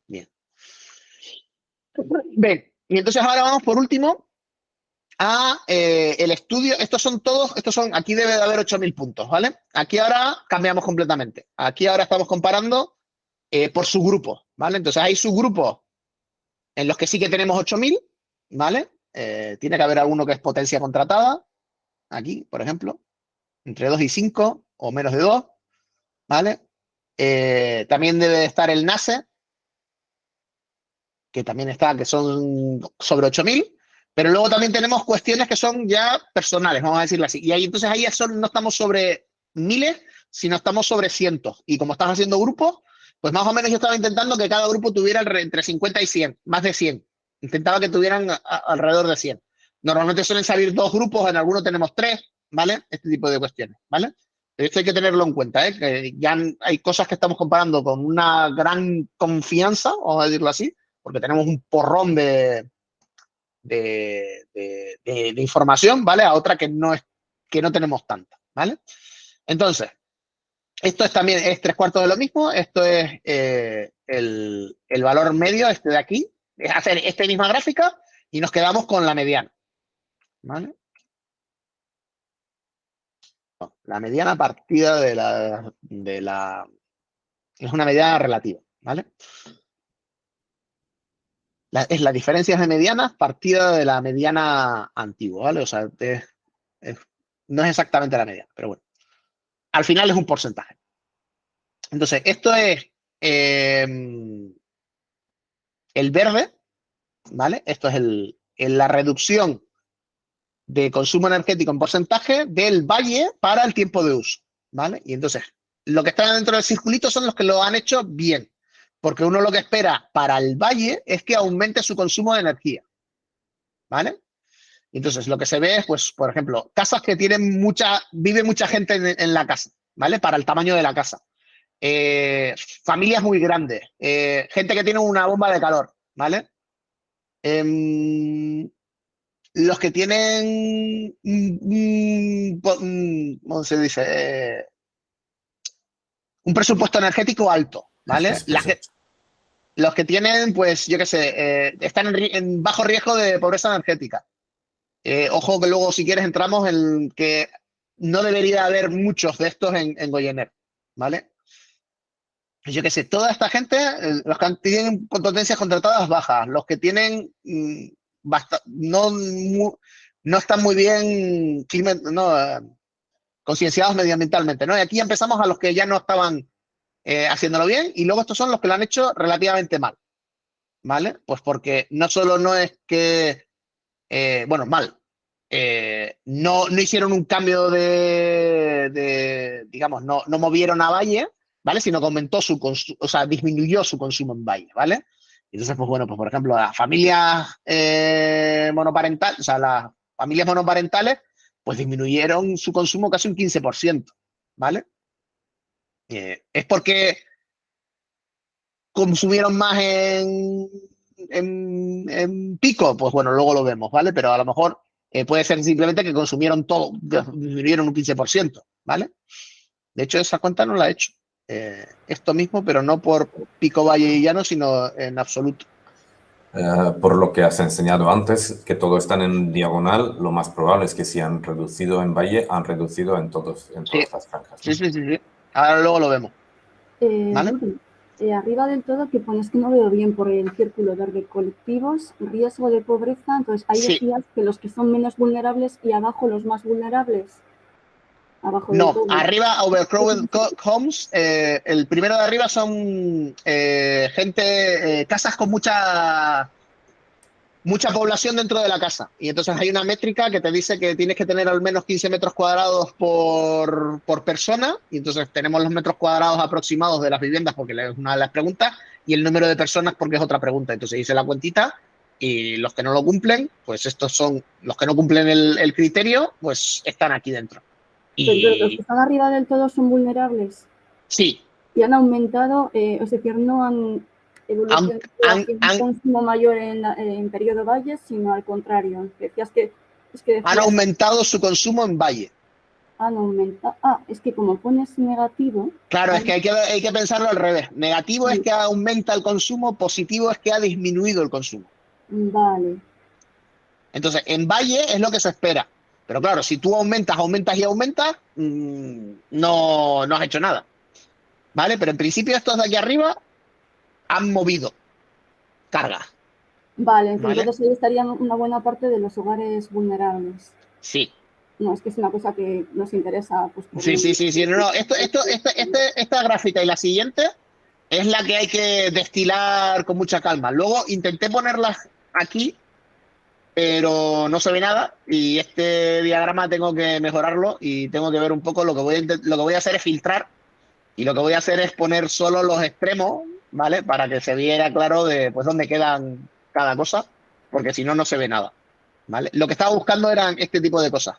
Bien. Bien, y entonces ahora vamos por último a el estudio. Estos son, aquí debe de haber 8.000 puntos, ¿vale? Aquí ahora cambiamos completamente. Aquí ahora estamos comparando por subgrupos, ¿vale? Entonces hay subgrupos en los que sí que tenemos 8.000, ¿vale? Tiene que haber alguno que es potencia contratada, aquí, por ejemplo, entre 2 y 5 o menos de 2, ¿vale? También debe de estar el NACE, que también está, que son sobre 8.000, pero luego también tenemos cuestiones que son ya personales, vamos a decirlo así. Y ahí entonces ahí no estamos sobre miles, sino estamos sobre cientos. Y como estás haciendo grupos, pues más o menos yo estaba intentando que cada grupo tuviera entre 50 y 100, más de 100. Intentaba que tuvieran alrededor de 100. Normalmente suelen salir 2 grupos, en algunos tenemos 3, ¿vale? Este tipo de cuestiones, ¿vale? Pero esto hay que tenerlo en cuenta, ¿eh? Que ya hay cosas que estamos comparando con una gran confianza, vamos a decirlo así, porque tenemos un porrón de información, ¿vale? A otra que no tenemos tanta, ¿vale? Entonces, esto es también 3/4 de lo mismo, esto es el valor medio, este de aquí, es hacer esta misma gráfica y nos quedamos con la mediana, ¿vale? No, la mediana partida es una mediana relativa, ¿vale? Es la diferencia de medianas partida de la mediana antigua, ¿vale? O sea, no es exactamente la mediana, pero bueno. Al final es un porcentaje. Entonces, esto es el verde, ¿vale? Esto es la reducción de consumo energético en porcentaje del valle para el tiempo de uso, ¿vale? Y entonces, lo que está dentro del circulito son los que lo han hecho bien, porque uno lo que espera para el valle es que aumente su consumo de energía, ¿vale? Entonces, lo que se ve es, pues, por ejemplo, casas que tienen vive mucha gente en la casa, ¿vale? Para el tamaño de la casa. Familias muy grandes, gente que tiene una bomba de calor, ¿vale? Los que tienen, ¿cómo se dice? Un presupuesto energético alto, ¿vale? Los que tienen, pues, yo qué sé, están en bajo riesgo de pobreza energética. Ojo que luego, si quieres, entramos en que no debería haber muchos de estos en Goyener, ¿vale? Yo qué sé, toda esta gente, los que tienen potencias contratadas bajas, los que tienen no están muy bien concienciados medioambientalmente, ¿no? Y aquí empezamos a los que ya no estaban haciéndolo bien y luego estos son los que lo han hecho relativamente mal, ¿vale? Pues porque no solo no es que, bueno, mal, no hicieron un cambio digamos, no movieron a valle, ¿vale? Sino que aumentó su consumo, o sea, disminuyó su consumo en valle, ¿vale? Entonces, pues bueno, pues por ejemplo, las familias monoparentales, o sea, las familias monoparentales, pues disminuyeron su consumo casi un 15%, ¿vale? Es porque consumieron más en pico, pues bueno, luego lo vemos, ¿vale? Pero a lo mejor puede ser simplemente que consumieron todo, disminuyeron un 15%, ¿vale? De hecho, esa cuenta no la he hecho. Esto mismo, pero no por pico, valle y llano, sino en absoluto. Por lo que has enseñado antes, que todos están en diagonal, lo más probable es que si han reducido en valle, han reducido en todas las franjas, ¿no? Sí. Ahora luego lo vemos. ¿Vale? Arriba del todo, que pones que no veo bien por el círculo verde, colectivos, riesgo de pobreza, entonces ahí decías que los que son menos vulnerables y abajo los más vulnerables. Abajo del todo. Arriba, overcrowded homes, el primero de arriba son casas con mucha población dentro de la casa. Y entonces hay una métrica que te dice que tienes que tener al menos 15 metros cuadrados por persona. Y entonces tenemos los metros cuadrados aproximados de las viviendas porque es una de las preguntas y el número de personas porque es otra pregunta. Entonces hice la cuentita y los que no lo cumplen, pues estos son los que no cumplen el criterio, pues están aquí dentro. Pero los que están arriba del todo son vulnerables. Sí. Y han aumentado, es decir, no han evolucionado un consumo mayor en periodo valle, sino al contrario. Decías han aumentado su consumo en valle. Han aumentado. Es que como pones negativo. Claro, es que hay que pensarlo al revés. Negativo es que aumenta el consumo, positivo es que ha disminuido el consumo. Vale. Entonces, en valle es lo que se espera. Pero claro, si tú aumentas, no has hecho nada. ¿Vale? Pero en principio estos de aquí arriba han movido carga. Vale, entonces ahí estarían una buena parte de los hogares vulnerables. Sí. No, es que es una cosa que nos interesa. Pues, Sí. No. Esta gráfica y la siguiente es la que hay que destilar con mucha calma. Luego intenté ponerlas aquí, pero no se ve nada y este diagrama tengo que mejorarlo y tengo que ver un poco lo que voy a hacer es filtrar y lo que voy a hacer es poner solo los extremos, ¿vale? Para que se viera claro de pues dónde quedan cada cosa, porque si no, no se ve nada, ¿vale? Lo que estaba buscando eran este tipo de cosas.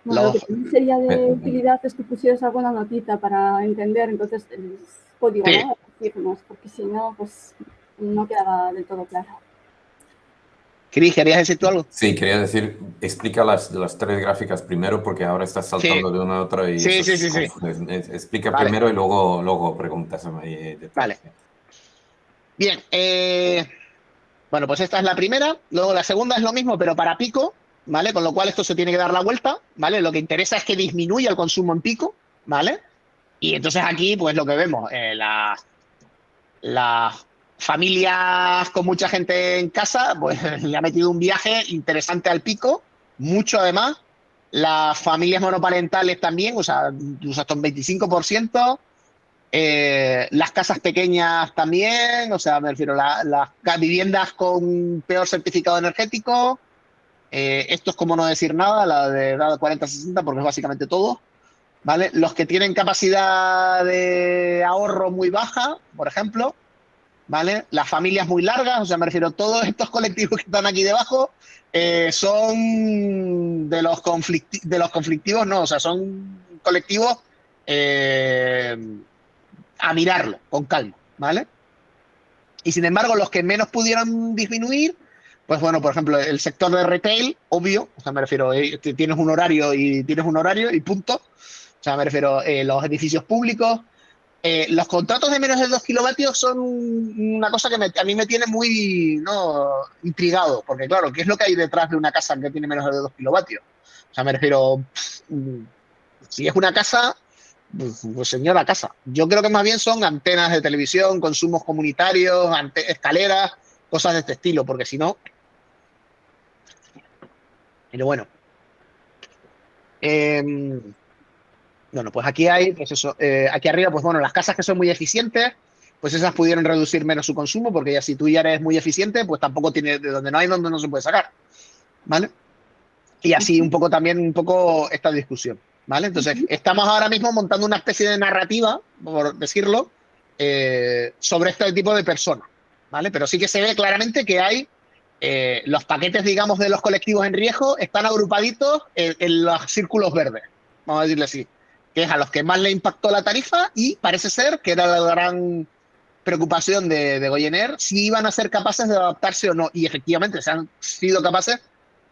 Bueno, lo que también sería de utilidad es que pusieras alguna notita para entender entonces el código, ¿no? Porque si no, pues no quedaba del todo claro. Cris, ¿querías decir tú algo? Sí, quería decir, explica las tres gráficas primero porque ahora estás saltando de una a otra y sí. Explica vale. Primero y luego preguntas. Vale. Bien, bueno, pues esta es la primera, luego la segunda es lo mismo, pero para pico, ¿vale? Con lo cual esto se tiene que dar la vuelta, ¿vale? Lo que interesa es que disminuya el consumo en pico, ¿vale? Y entonces aquí, pues lo que vemos, las familias con mucha gente en casa, pues le ha metido un viaje interesante al pico, mucho además. Las familias monoparentales también, o sea, incluso hasta un 25%. Las casas pequeñas también, o sea, me refiero a las viviendas con peor certificado energético. Esto es como no decir nada, la de edad 40-60, porque es básicamente todo, ¿vale? Los que tienen capacidad de ahorro muy baja, por ejemplo, ¿vale? Las familias muy largas, o sea, me refiero a todos estos colectivos que están aquí debajo, son de los conflictivos, no, o sea, son colectivos a mirarlo con calma, ¿vale? Y sin embargo, los que menos pudieron disminuir, pues bueno, por ejemplo, el sector de retail, obvio, o sea, me refiero, tienes un horario y punto. O sea, me refiero a los edificios públicos. Los contratos de menos de 2 kilovatios son una cosa que a mí me tiene muy intrigado, porque claro, ¿qué es lo que hay detrás de una casa que tiene menos de 2 kilovatios? O sea, me refiero, si es una casa, pues señora casa. Yo creo que más bien son antenas de televisión, consumos comunitarios, escaleras, cosas de este estilo, porque si no... Pero bueno. Bueno, pues aquí hay, pues eso, aquí arriba, pues bueno, las casas que son muy eficientes, pues esas pudieron reducir menos su consumo, porque ya si tú ya eres muy eficiente, pues tampoco tiene, de donde no hay, donde no se puede sacar, ¿vale? Y así un poco también, esta discusión. ¿vale? Entonces, estamos ahora mismo montando una especie de narrativa, por decirlo, sobre este tipo de personas, ¿vale? Pero sí que se ve claramente que hay los paquetes, digamos, de los colectivos en riesgo están agrupaditos en los círculos verdes, vamos a decirle así, que es a los que más le impactó la tarifa y parece ser que era la gran preocupación de Goyener, si iban a ser capaces de adaptarse o no. Y efectivamente se han sido capaces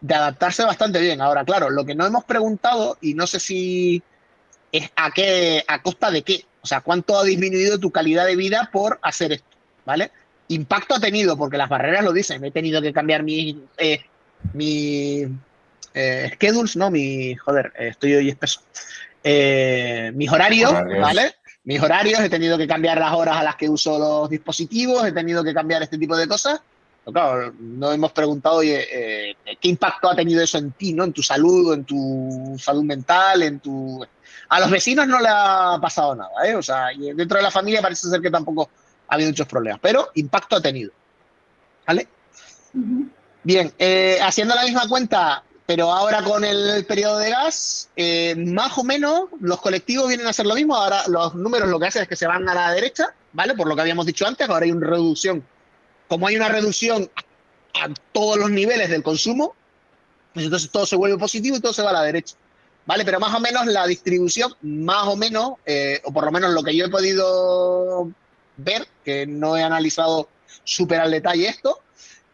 de adaptarse bastante bien. Ahora, claro, lo que no hemos preguntado, y no sé si es a costa de qué, o sea, cuánto ha disminuido tu calidad de vida por hacer esto, ¿vale? Impacto ha tenido, porque las barreras lo dicen, he tenido que cambiar mi schedules, no, estoy hoy espeso. Mis horarios, ¿vale? Mis horarios, he tenido que cambiar las horas a las que uso los dispositivos, he tenido que cambiar este tipo de cosas. Pero claro, no hemos preguntado, oye, ¿qué impacto ha tenido eso en ti, ¿no? En tu salud, en tu salud mental, en tu... A los vecinos no le ha pasado nada, ¿eh? O sea, y dentro de la familia parece ser que tampoco ha habido muchos problemas, pero impacto ha tenido, ¿vale? Bien, haciendo la misma cuenta, pero ahora con el periodo de gas, más o menos los colectivos vienen a hacer lo mismo. Ahora los números lo que hacen es que se van a la derecha, ¿vale? Por lo que habíamos dicho antes, ahora hay una reducción. Como hay una reducción a todos los niveles del consumo, pues entonces todo se vuelve positivo y todo se va a la derecha, ¿vale? Pero más o menos la distribución, más o menos, o por lo menos lo que yo he podido ver, que no he analizado súper al detalle esto,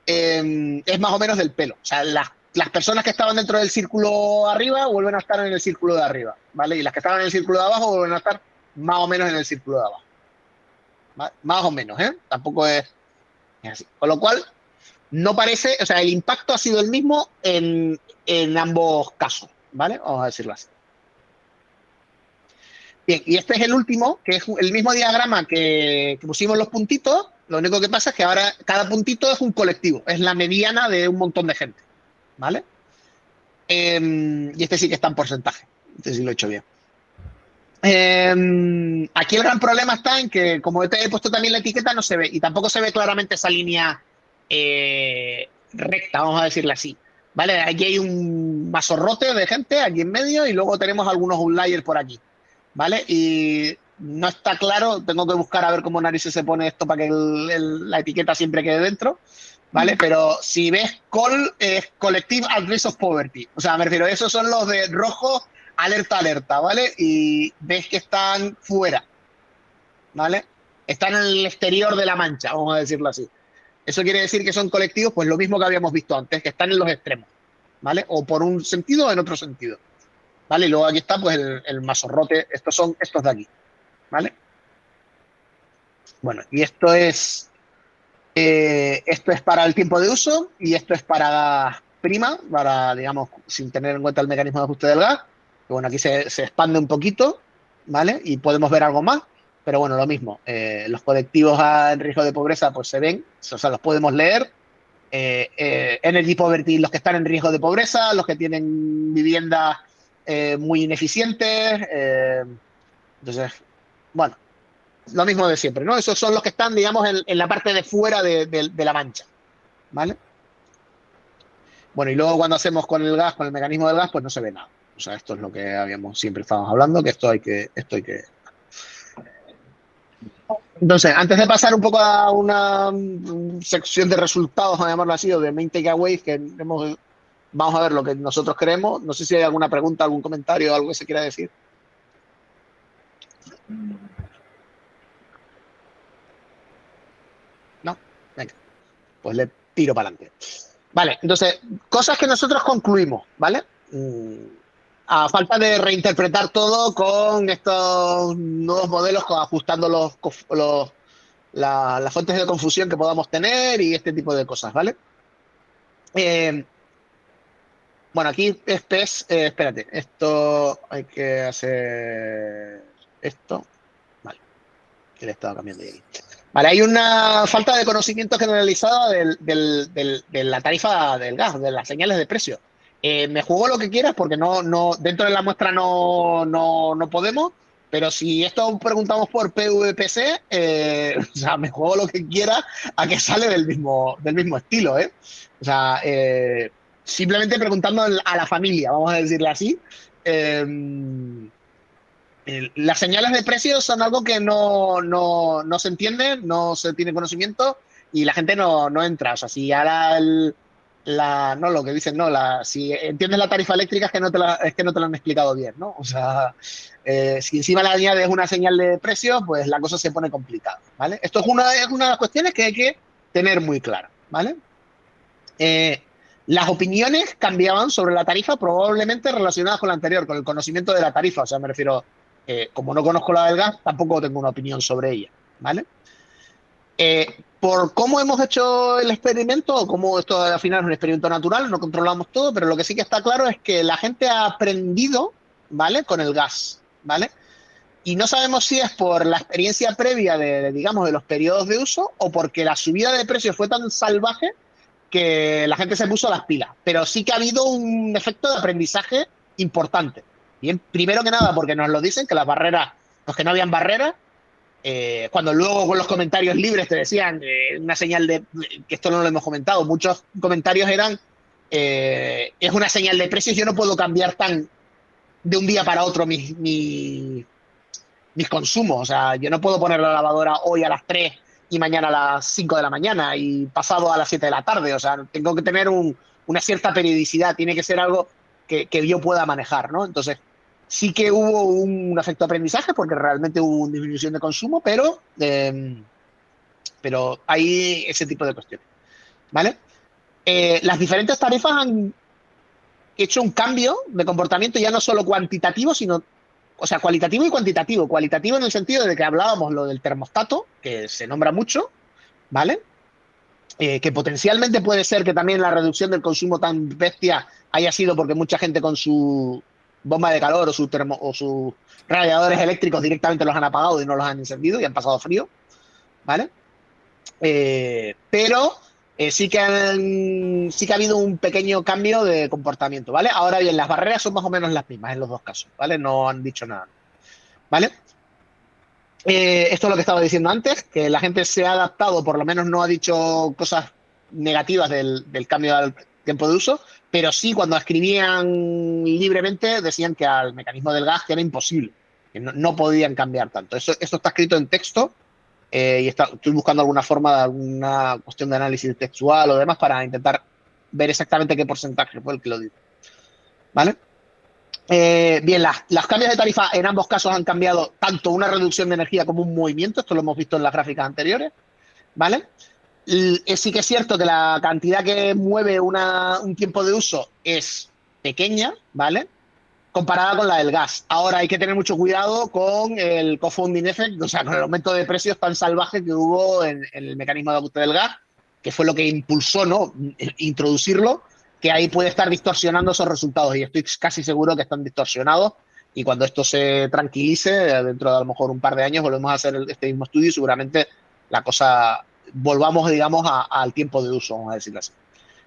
es más o menos del pelo. O sea, las personas que estaban dentro del círculo arriba vuelven a estar en el círculo de arriba, ¿vale? Y las que estaban en el círculo de abajo vuelven a estar más o menos en el círculo de abajo. ¿Vale? Más o menos, ¿eh? Tampoco es así. Con lo cual, no parece, o sea, el impacto ha sido el mismo en ambos casos, ¿vale? Vamos a decirlo así. Bien, y este es el último, que es el mismo diagrama que pusimos los puntitos. Lo único que pasa es que ahora cada puntito es un colectivo, es la mediana de un montón de gente, ¿vale? Y este sí que está en porcentaje, este sí lo he hecho bien. Aquí el gran problema está en que, como te he puesto también la etiqueta, no se ve, y tampoco se ve claramente esa línea recta, vamos a decirla así, ¿vale? Aquí hay un mazorrote de gente aquí en medio y luego tenemos algunos outliers por aquí, ¿vale? Y no está claro, tengo que buscar a ver cómo narices se pone esto para que la etiqueta siempre quede dentro, ¿vale? Pero si ves Collective at Risk of Poverty, o sea, me refiero, esos son los de rojo, alerta, ¿vale? Y ves que están fuera, ¿vale? Están en el exterior de la mancha, vamos a decirlo así. Eso quiere decir que son colectivos, pues lo mismo que habíamos visto antes, que están en los extremos, ¿vale? O por un sentido o en otro sentido, ¿vale? Y luego aquí está, pues, el mazorrote, estos son estos de aquí, ¿vale? Bueno, y esto es para el tiempo de uso y esto es para prima, para, digamos, sin tener en cuenta el mecanismo de ajuste del gas. Que bueno, aquí se expande un poquito, ¿vale? Y podemos ver algo más, pero bueno, lo mismo. Los colectivos en riesgo de pobreza, pues se ven, o sea, los podemos leer. Energy Poverty, los que están en riesgo de pobreza, los que tienen viviendas muy ineficientes. Entonces, bueno, lo mismo de siempre, ¿no? Esos son los que están, digamos, en la parte de fuera de la mancha, ¿vale? Bueno, y luego cuando hacemos con el gas, con el mecanismo del gas, pues no se ve nada. O sea, esto es lo que siempre estábamos hablando, que esto hay que... Entonces, antes de pasar un poco a una sección de resultados, vamos a llamarlo así, o de main takeaways, que vamos a ver lo que nosotros creemos. No sé si hay alguna pregunta, algún comentario, algo que se quiera decir. ¿No? Venga, pues le tiro para adelante. Vale, entonces, cosas que nosotros concluimos, ¿vale? A falta de reinterpretar todo con estos nuevos modelos, ajustando las fuentes de confusión que podamos tener y este tipo de cosas, ¿vale? Bueno, aquí espérate, esto hay que hacer esto. Vale, que le estaba cambiando ahí. Vale, hay una falta de conocimiento generalizado de la tarifa del gas, de las señales de precio. Me juego lo que quieras porque no dentro de la muestra no podemos, pero si esto preguntamos por PVPC, o sea, me juego lo que quiera a que sale del mismo estilo, ¿eh? O sea, simplemente preguntando a la familia, vamos a decirle así, las señales de precios son algo que no se entiende, no se tiene conocimiento y la gente no entra. O sea, si ahora no, lo que dicen, no, si entiendes la tarifa eléctrica es que no te lo han explicado bien, ¿no? O sea, si encima le añades una señal de precios, pues la cosa se pone complicada, ¿vale? Esto es una de las cuestiones que hay que tener muy clara, ¿vale? Las opiniones cambiaban sobre la tarifa probablemente relacionadas con la anterior, con el conocimiento de la tarifa. O sea, me refiero, como no conozco la del gas, tampoco tengo una opinión sobre ella, ¿vale? Por cómo hemos hecho el experimento, como esto al final es un experimento natural, no controlamos todo, pero lo que sí que está claro es que la gente ha aprendido, ¿vale? Con el gas, ¿vale? Y no sabemos si es por la experiencia previa digamos, de los periodos de uso o porque la subida de precios fue tan salvaje que la gente se puso las pilas. Pero sí que ha habido un efecto de aprendizaje importante. Bien, primero que nada porque nos lo dicen, que las barreras, los que no habían barreras, cuando luego con los comentarios libres te decían una señal que esto no lo hemos comentado, muchos comentarios eran es una señal de precios, yo no puedo cambiar de un día para otro mis consumos. O sea, yo no puedo poner la lavadora hoy a las 3 y mañana a las 5 de la mañana y pasado a las 7 de la tarde. O sea, tengo que tener una cierta periodicidad, tiene que ser algo que yo pueda manejar, ¿no? Entonces, sí que hubo un efecto aprendizaje porque realmente hubo una disminución de consumo, pero hay ese tipo de cuestiones, ¿vale? Las diferentes tarifas han hecho un cambio de comportamiento ya no solo cuantitativo, sino, o sea, cualitativo y cuantitativo. Cualitativo en el sentido de que hablábamos lo del termostato, que se nombra mucho, ¿vale? Que potencialmente puede ser que también la reducción del consumo tan bestia haya sido porque mucha gente con su bomba de calor o sus radiadores eléctricos directamente los han apagado y no los han encendido y han pasado frío, ¿vale? Pero sí que ha habido un pequeño cambio de comportamiento, ¿vale? Ahora bien, las barreras son más o menos las mismas en los dos casos, ¿vale? No han dicho nada, ¿vale? Esto es lo que estaba diciendo antes, que la gente se ha adaptado, por lo menos no ha dicho cosas negativas del cambio del tiempo de uso, pero sí cuando escribían libremente decían que al mecanismo del gas que era imposible, que no podían cambiar tanto. Esto está escrito en texto y estoy buscando alguna forma de alguna cuestión de análisis textual o demás para intentar ver exactamente qué porcentaje fue el que lo dijo, ¿vale? Bien, los cambios de tarifa en ambos casos han cambiado tanto una reducción de energía como un movimiento. Esto lo hemos visto en las gráficas anteriores, ¿vale? Sí que es cierto que la cantidad que mueve un tiempo de uso es pequeña, ¿vale? Comparada con la del gas. Ahora hay que tener mucho cuidado con el co-funding effect, o sea, con el aumento de precios tan salvaje que hubo en el mecanismo de ajuste del gas, que fue lo que impulsó, ¿no?, introducirlo, que ahí puede estar distorsionando esos resultados y estoy casi seguro que están distorsionados y cuando esto se tranquilice, dentro de a lo mejor un par de años volvemos a hacer este mismo estudio y seguramente la cosa volvamos, digamos, al tiempo de uso, vamos a decirlo así,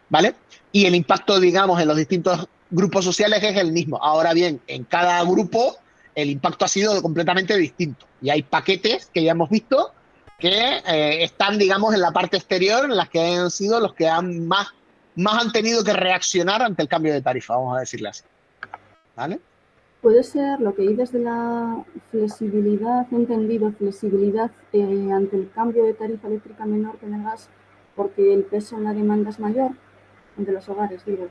¿vale? Y el impacto, digamos, en los distintos grupos sociales es el mismo. Ahora bien, en cada grupo el impacto ha sido completamente distinto y hay paquetes que ya hemos visto que están, digamos, en la parte exterior, en las que han sido los que más han tenido que reaccionar ante el cambio de tarifa, vamos a decirle así, ¿vale? Puede ser lo que dices de la flexibilidad, he entendido flexibilidad ante el cambio de tarifa eléctrica menor que en el gas, porque el peso en la demanda es mayor entre los hogares, digo.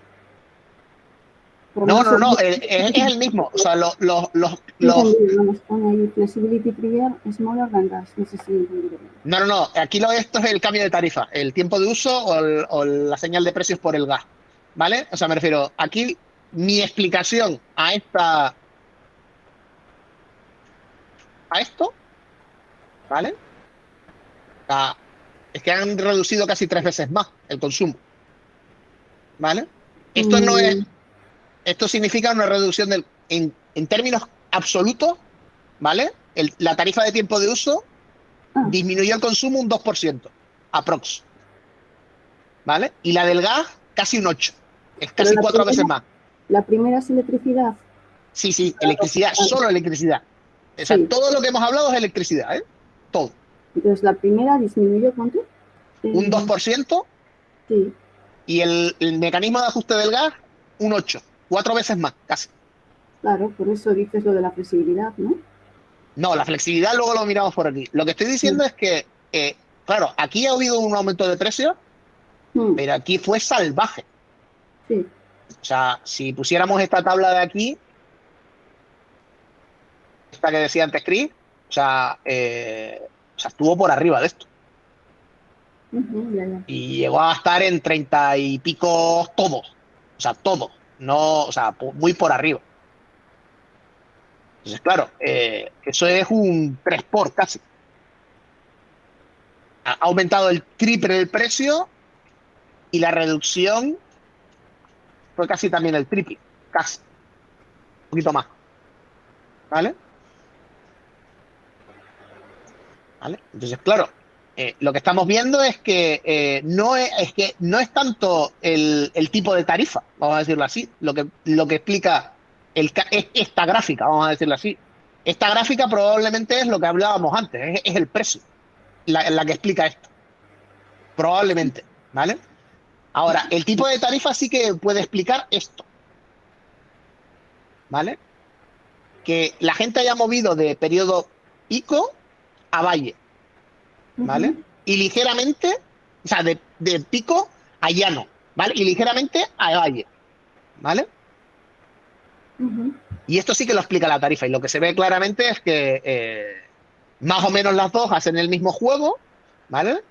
No, es el mismo. O sea, Vamos, pone ahí flexibility trigger smaller than gas, no sé si entendido bien. No, aquí esto es el cambio de tarifa, el tiempo de uso o la señal de precios por el gas, ¿vale? O sea, me refiero, aquí mi explicación a esto, ¿vale? Es que han reducido casi 3 veces más el consumo, ¿vale? Esto no es... Esto significa una reducción en términos absolutos, ¿vale? La tarifa de tiempo de uso disminuyó el consumo un 2%, aprox, ¿vale? Y la del gas casi un 8%, es casi 4 veces más. ¿La primera es electricidad? Sí, electricidad, solo electricidad. O sea, todo lo que hemos hablado es electricidad, ¿eh? Todo. Entonces, la primera disminuyó, ¿cuánto? Un 2%. Sí. Y el mecanismo de ajuste del gas, un 8%. 4 veces más, casi. Claro, por eso dices lo de la flexibilidad, ¿no? No, la flexibilidad luego lo miramos por aquí. Lo que estoy diciendo es que, claro, aquí ha habido un aumento de precios, pero aquí fue salvaje. Sí. O sea, si pusiéramos esta tabla de aquí, esta que decía antes Chris, o sea, estuvo por arriba de esto. Ya. Y llegó a estar en 30 y pico todos. O sea, todos. No, o sea, muy por arriba. Entonces, claro, eso es un 3 por casi. Ha aumentado el triple el precio y la reducción fue casi también el triple. Casi. Un poquito más. ¿Vale? ¿Vale? Entonces, claro, lo que estamos viendo es que, no es tanto el tipo de tarifa, vamos a decirlo así, lo que explica es esta gráfica, vamos a decirlo así. Esta gráfica probablemente es lo que hablábamos antes, es el precio, la que explica esto. Probablemente, ¿vale? Ahora, el tipo de tarifa sí que puede explicar esto, ¿vale? Que la gente haya movido de periodo pico a valle, ¿vale? Y ligeramente, o sea, de pico a llano, ¿vale? Y ligeramente a valle, ¿vale? Y esto sí que lo explica la tarifa, y lo que se ve claramente es que más o menos las dos hacen el mismo juego, ¿vale?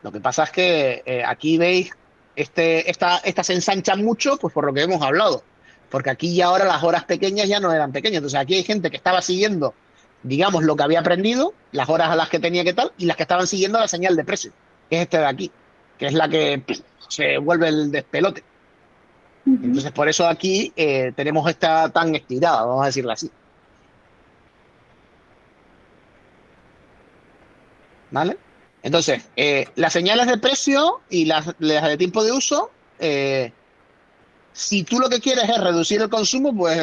Lo que pasa es que aquí veis, estas se ensanchan mucho, pues por lo que hemos hablado, porque aquí y ahora las horas pequeñas ya no eran pequeñas, entonces aquí hay gente que estaba siguiendo, digamos, lo que había aprendido, las horas a las que tenía que tal, y las que estaban siguiendo la señal de precio, que es este de aquí, que es la que se vuelve el despelote. Entonces, por eso aquí tenemos esta tan estirada, vamos a decirlo así. ¿Vale? Entonces, las señales de precio y las de tiempo de uso, si tú lo que quieres es reducir el consumo, pues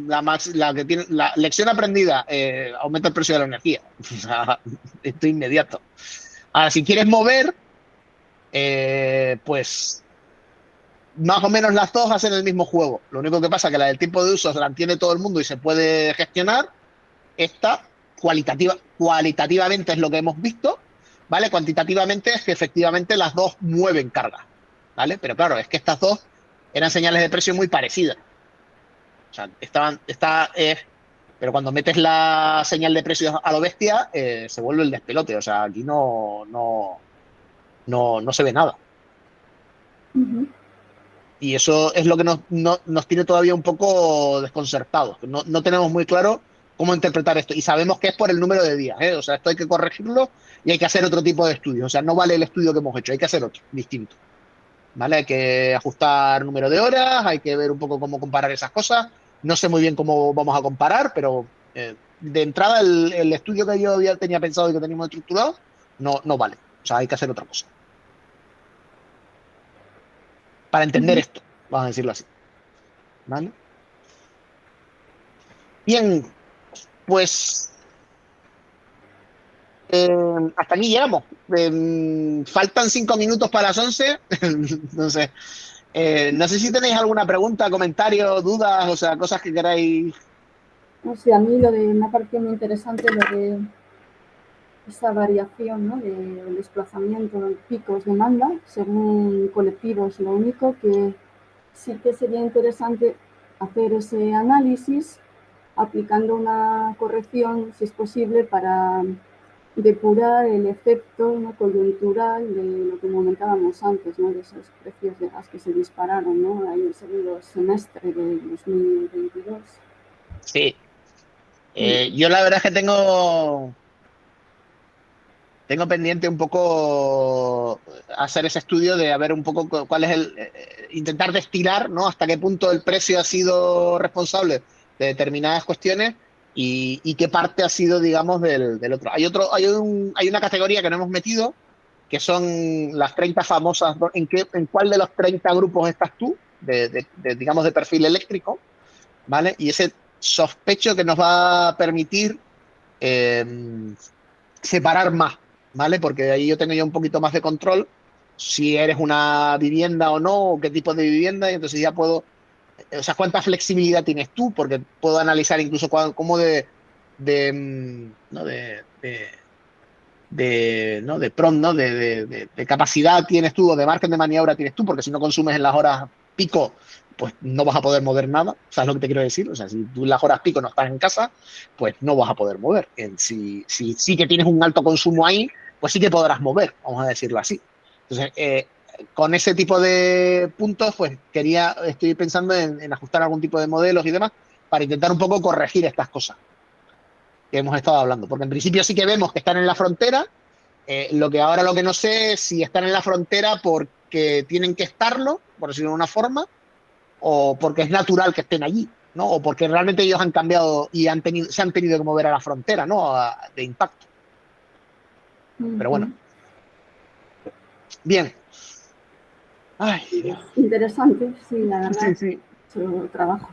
la lección aprendida, aumenta el precio de la energía. O sea, esto es inmediato. Ahora, si quieres mover, pues más o menos las dos hacen el mismo juego. Lo único que pasa es que la del tiempo de uso se la entiende todo el mundo y se puede gestionar. Esta, cualitativamente es lo que hemos visto, ¿vale? Cuantitativamente es que efectivamente las dos mueven carga, ¿vale? Pero claro, es que estas dos eran señales de precio muy parecidas. O sea, pero cuando metes la señal de precio a lo bestia, se vuelve el despelote. O sea, aquí no se ve nada. Y eso es lo que nos tiene todavía un poco desconcertados. No tenemos muy claro cómo interpretar esto. Y sabemos que es por el número de días, ¿eh? O sea, esto hay que corregirlo y hay que hacer otro tipo de estudio. O sea, no vale el estudio que hemos hecho, hay que hacer otro, distinto. ¿Vale? Hay que ajustar número de horas, hay que ver un poco cómo comparar esas cosas. No sé muy bien cómo vamos a comparar, pero de entrada el estudio que yo tenía pensado y que teníamos estructurado no vale. O sea, hay que hacer otra cosa. Para entender esto, vamos a decirlo así. ¿Vale? Bien, pues hasta aquí llegamos. Faltan 5 minutos para las 11. No sé. No sé si tenéis alguna pregunta, comentario, dudas, o sea, cosas que queráis. No sé, a mí me ha parecido muy interesante lo de esa variación, ¿no? Del desplazamiento de picos de demanda según colectivos. Lo único que sí que sería interesante hacer ese análisis aplicando una corrección, si es posible, para depurar el efecto, ¿no?, coyuntural de lo que comentábamos antes, ¿no?, de esos precios de gas que se dispararon, ¿no?, ahí en el segundo semestre de 2022. Sí. Yo la verdad es que tengo pendiente un poco hacer ese estudio de a ver un poco cuál es intentar destilar, ¿no?, hasta qué punto el precio ha sido responsable de determinadas cuestiones y qué parte ha sido, digamos, del otro. Hay una categoría que no hemos metido, que son las 30 famosas. ¿En cuál de los 30 grupos estás tú, digamos, de perfil eléctrico? ¿Vale? Y ese sospecho que nos va a permitir separar más, ¿vale? Porque ahí yo tengo ya un poquito más de control si eres una vivienda o no, o qué tipo de vivienda, y entonces ya puedo o sea, cuánta flexibilidad tienes tú, porque puedo analizar incluso cómo de prompt, ¿no? De capacidad tienes tú o de margen de maniobra tienes tú, porque si no consumes en las horas pico, pues no vas a poder mover nada. ¿Sabes lo que te quiero decir? O sea, si tú en las horas pico no estás en casa, pues no vas a poder mover. Si sí que tienes un alto consumo ahí, pues sí que podrás mover, vamos a decirlo así. Entonces, con ese tipo de puntos, pues estoy pensando en ajustar algún tipo de modelos y demás para intentar un poco corregir estas cosas que hemos estado hablando, porque en principio sí que vemos que están en la frontera, lo que no sé es si están en la frontera porque tienen que estarlo, por decirlo de una forma, o porque es natural que estén allí, ¿no? O porque realmente ellos han cambiado y se han tenido que mover a la frontera, ¿no? De impacto. Pero bueno. Bien. Ay, Dios. Interesante, sí, la verdad. Sí. Su trabajo.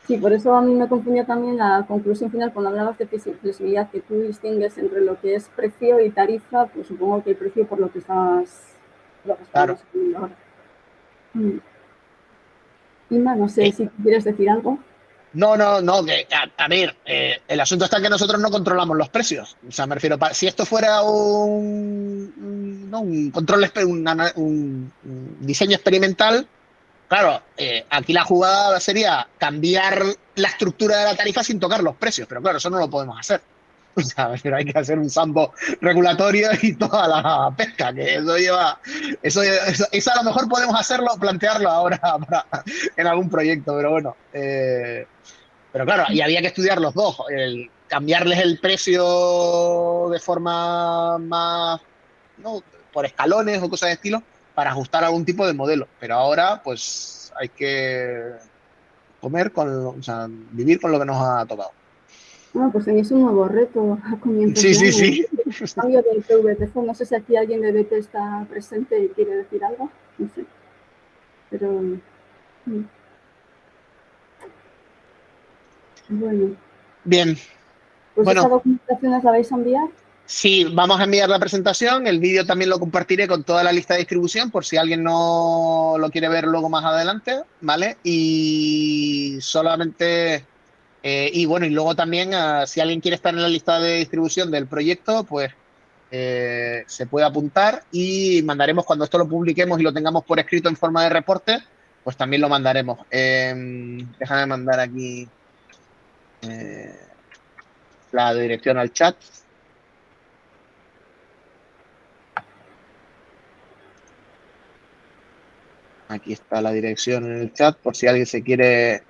Sí, por eso a mí me confundía también la conclusión final cuando hablabas de flexibilidad, que tú distingues entre lo que es precio y tarifa, pues supongo que el precio por lo que estamos claro. viendo ahora. Inma, no sé si quieres decir algo. No, que, a ver, el asunto está en que nosotros no controlamos los precios. O sea, me refiero, si esto fuera un control, un diseño experimental, claro, aquí la jugada sería cambiar la estructura de la tarifa sin tocar los precios, pero claro, eso no lo podemos hacer. O sea, pero hay que hacer un sambo regulatorio y toda la pesca, que eso a lo mejor podemos hacerlo, plantearlo ahora en algún proyecto, pero bueno. Pero claro, y había que estudiar los dos, cambiarles el precio de forma más, ¿no? Por escalones o cosas de estilo, para ajustar algún tipo de modelo. Pero ahora, pues, hay que o sea, vivir con lo que nos ha tocado. Bueno, pues es un nuevo reto a comienzos Sí. Cambio de PVPC. No sé si aquí alguien de BP está presente y quiere decir algo. No sé. Pero... Bueno. Bien. Pues esa documentación la vais a enviar. Sí, vamos a enviar la presentación. El vídeo también lo compartiré con toda la lista de distribución por si alguien no lo quiere ver luego más adelante, ¿vale? Y solamente... y bueno, y luego también, si alguien quiere estar en la lista de distribución del proyecto, pues se puede apuntar y mandaremos, cuando esto lo publiquemos y lo tengamos por escrito en forma de reporte, pues también lo mandaremos. Déjame mandar aquí la dirección al chat. Aquí está la dirección en el chat por si alguien se quiere...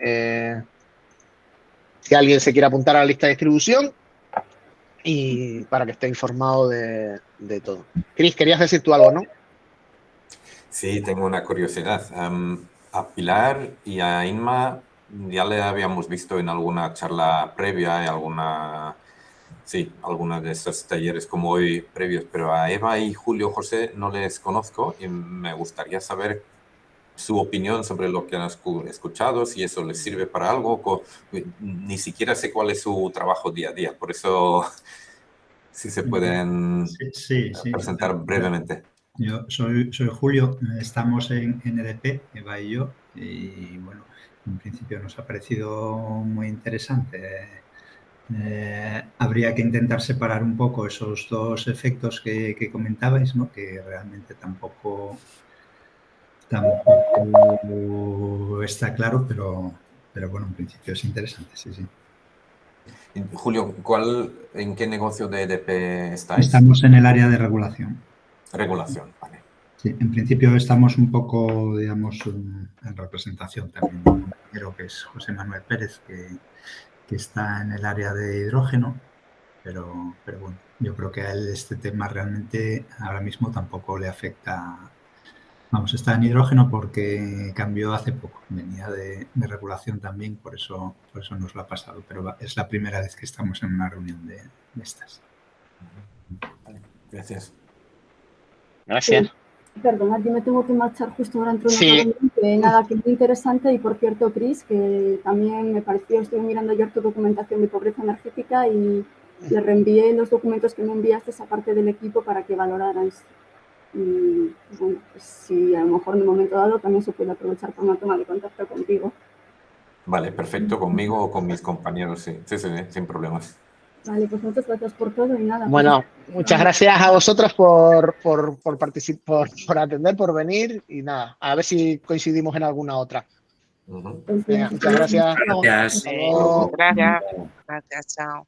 si alguien se quiere apuntar a la lista de distribución y para que esté informado de todo. Chris, querías decir tú algo, ¿no? Sí, tengo una curiosidad. A Pilar y a Inma ya le habíamos visto en alguna charla previa, alguna de esos talleres como hoy previos, pero a Eva y Julio José no les conozco y me gustaría saber su opinión sobre lo que han escuchado, si eso les sirve para algo. Ni siquiera sé cuál es su trabajo día a día, por eso si se pueden presentar brevemente. Yo soy Julio, estamos en EDP, Eva y yo, y bueno, en principio nos ha parecido muy interesante. Habría que intentar separar un poco esos dos efectos que comentabais, ¿no? Que realmente tampoco está claro, pero bueno, en principio es interesante, sí. Julio, ¿en qué negocio de EDP estáis? Estamos en el área de regulación. Regulación, vale. Sí, en principio estamos un poco, digamos, en representación también de un compañero que es José Manuel Pérez, que está en el área de hidrógeno, pero bueno, yo creo que a él este tema realmente ahora mismo tampoco le afecta. Vamos, está en hidrógeno porque cambió hace poco, venía de regulación también, por eso nos lo ha pasado, pero es la primera vez que estamos en una reunión de estas. Vale, gracias. Gracias. Perdona, yo me tengo que marchar justo ahora dentro de una reunión, que nada, que es muy interesante. Y por cierto, Chris, que también me pareció, estuve mirando ayer tu documentación de pobreza energética y le reenvié los documentos que me enviaste a esa parte del equipo para que valorarais. Y bueno, pues si a lo mejor en un momento dado también se puede aprovechar para una toma de contacto contigo. Vale, perfecto, conmigo o con mis compañeros, sí, sin problemas. Vale, pues muchas gracias por todo y nada. Bueno, pues, muchas gracias a vosotros por participar, por atender, por venir y nada, a ver si coincidimos en alguna otra. Uh-huh. Venga, muchas gracias. Gracias. Hasta luego. Gracias. Gracias, chao.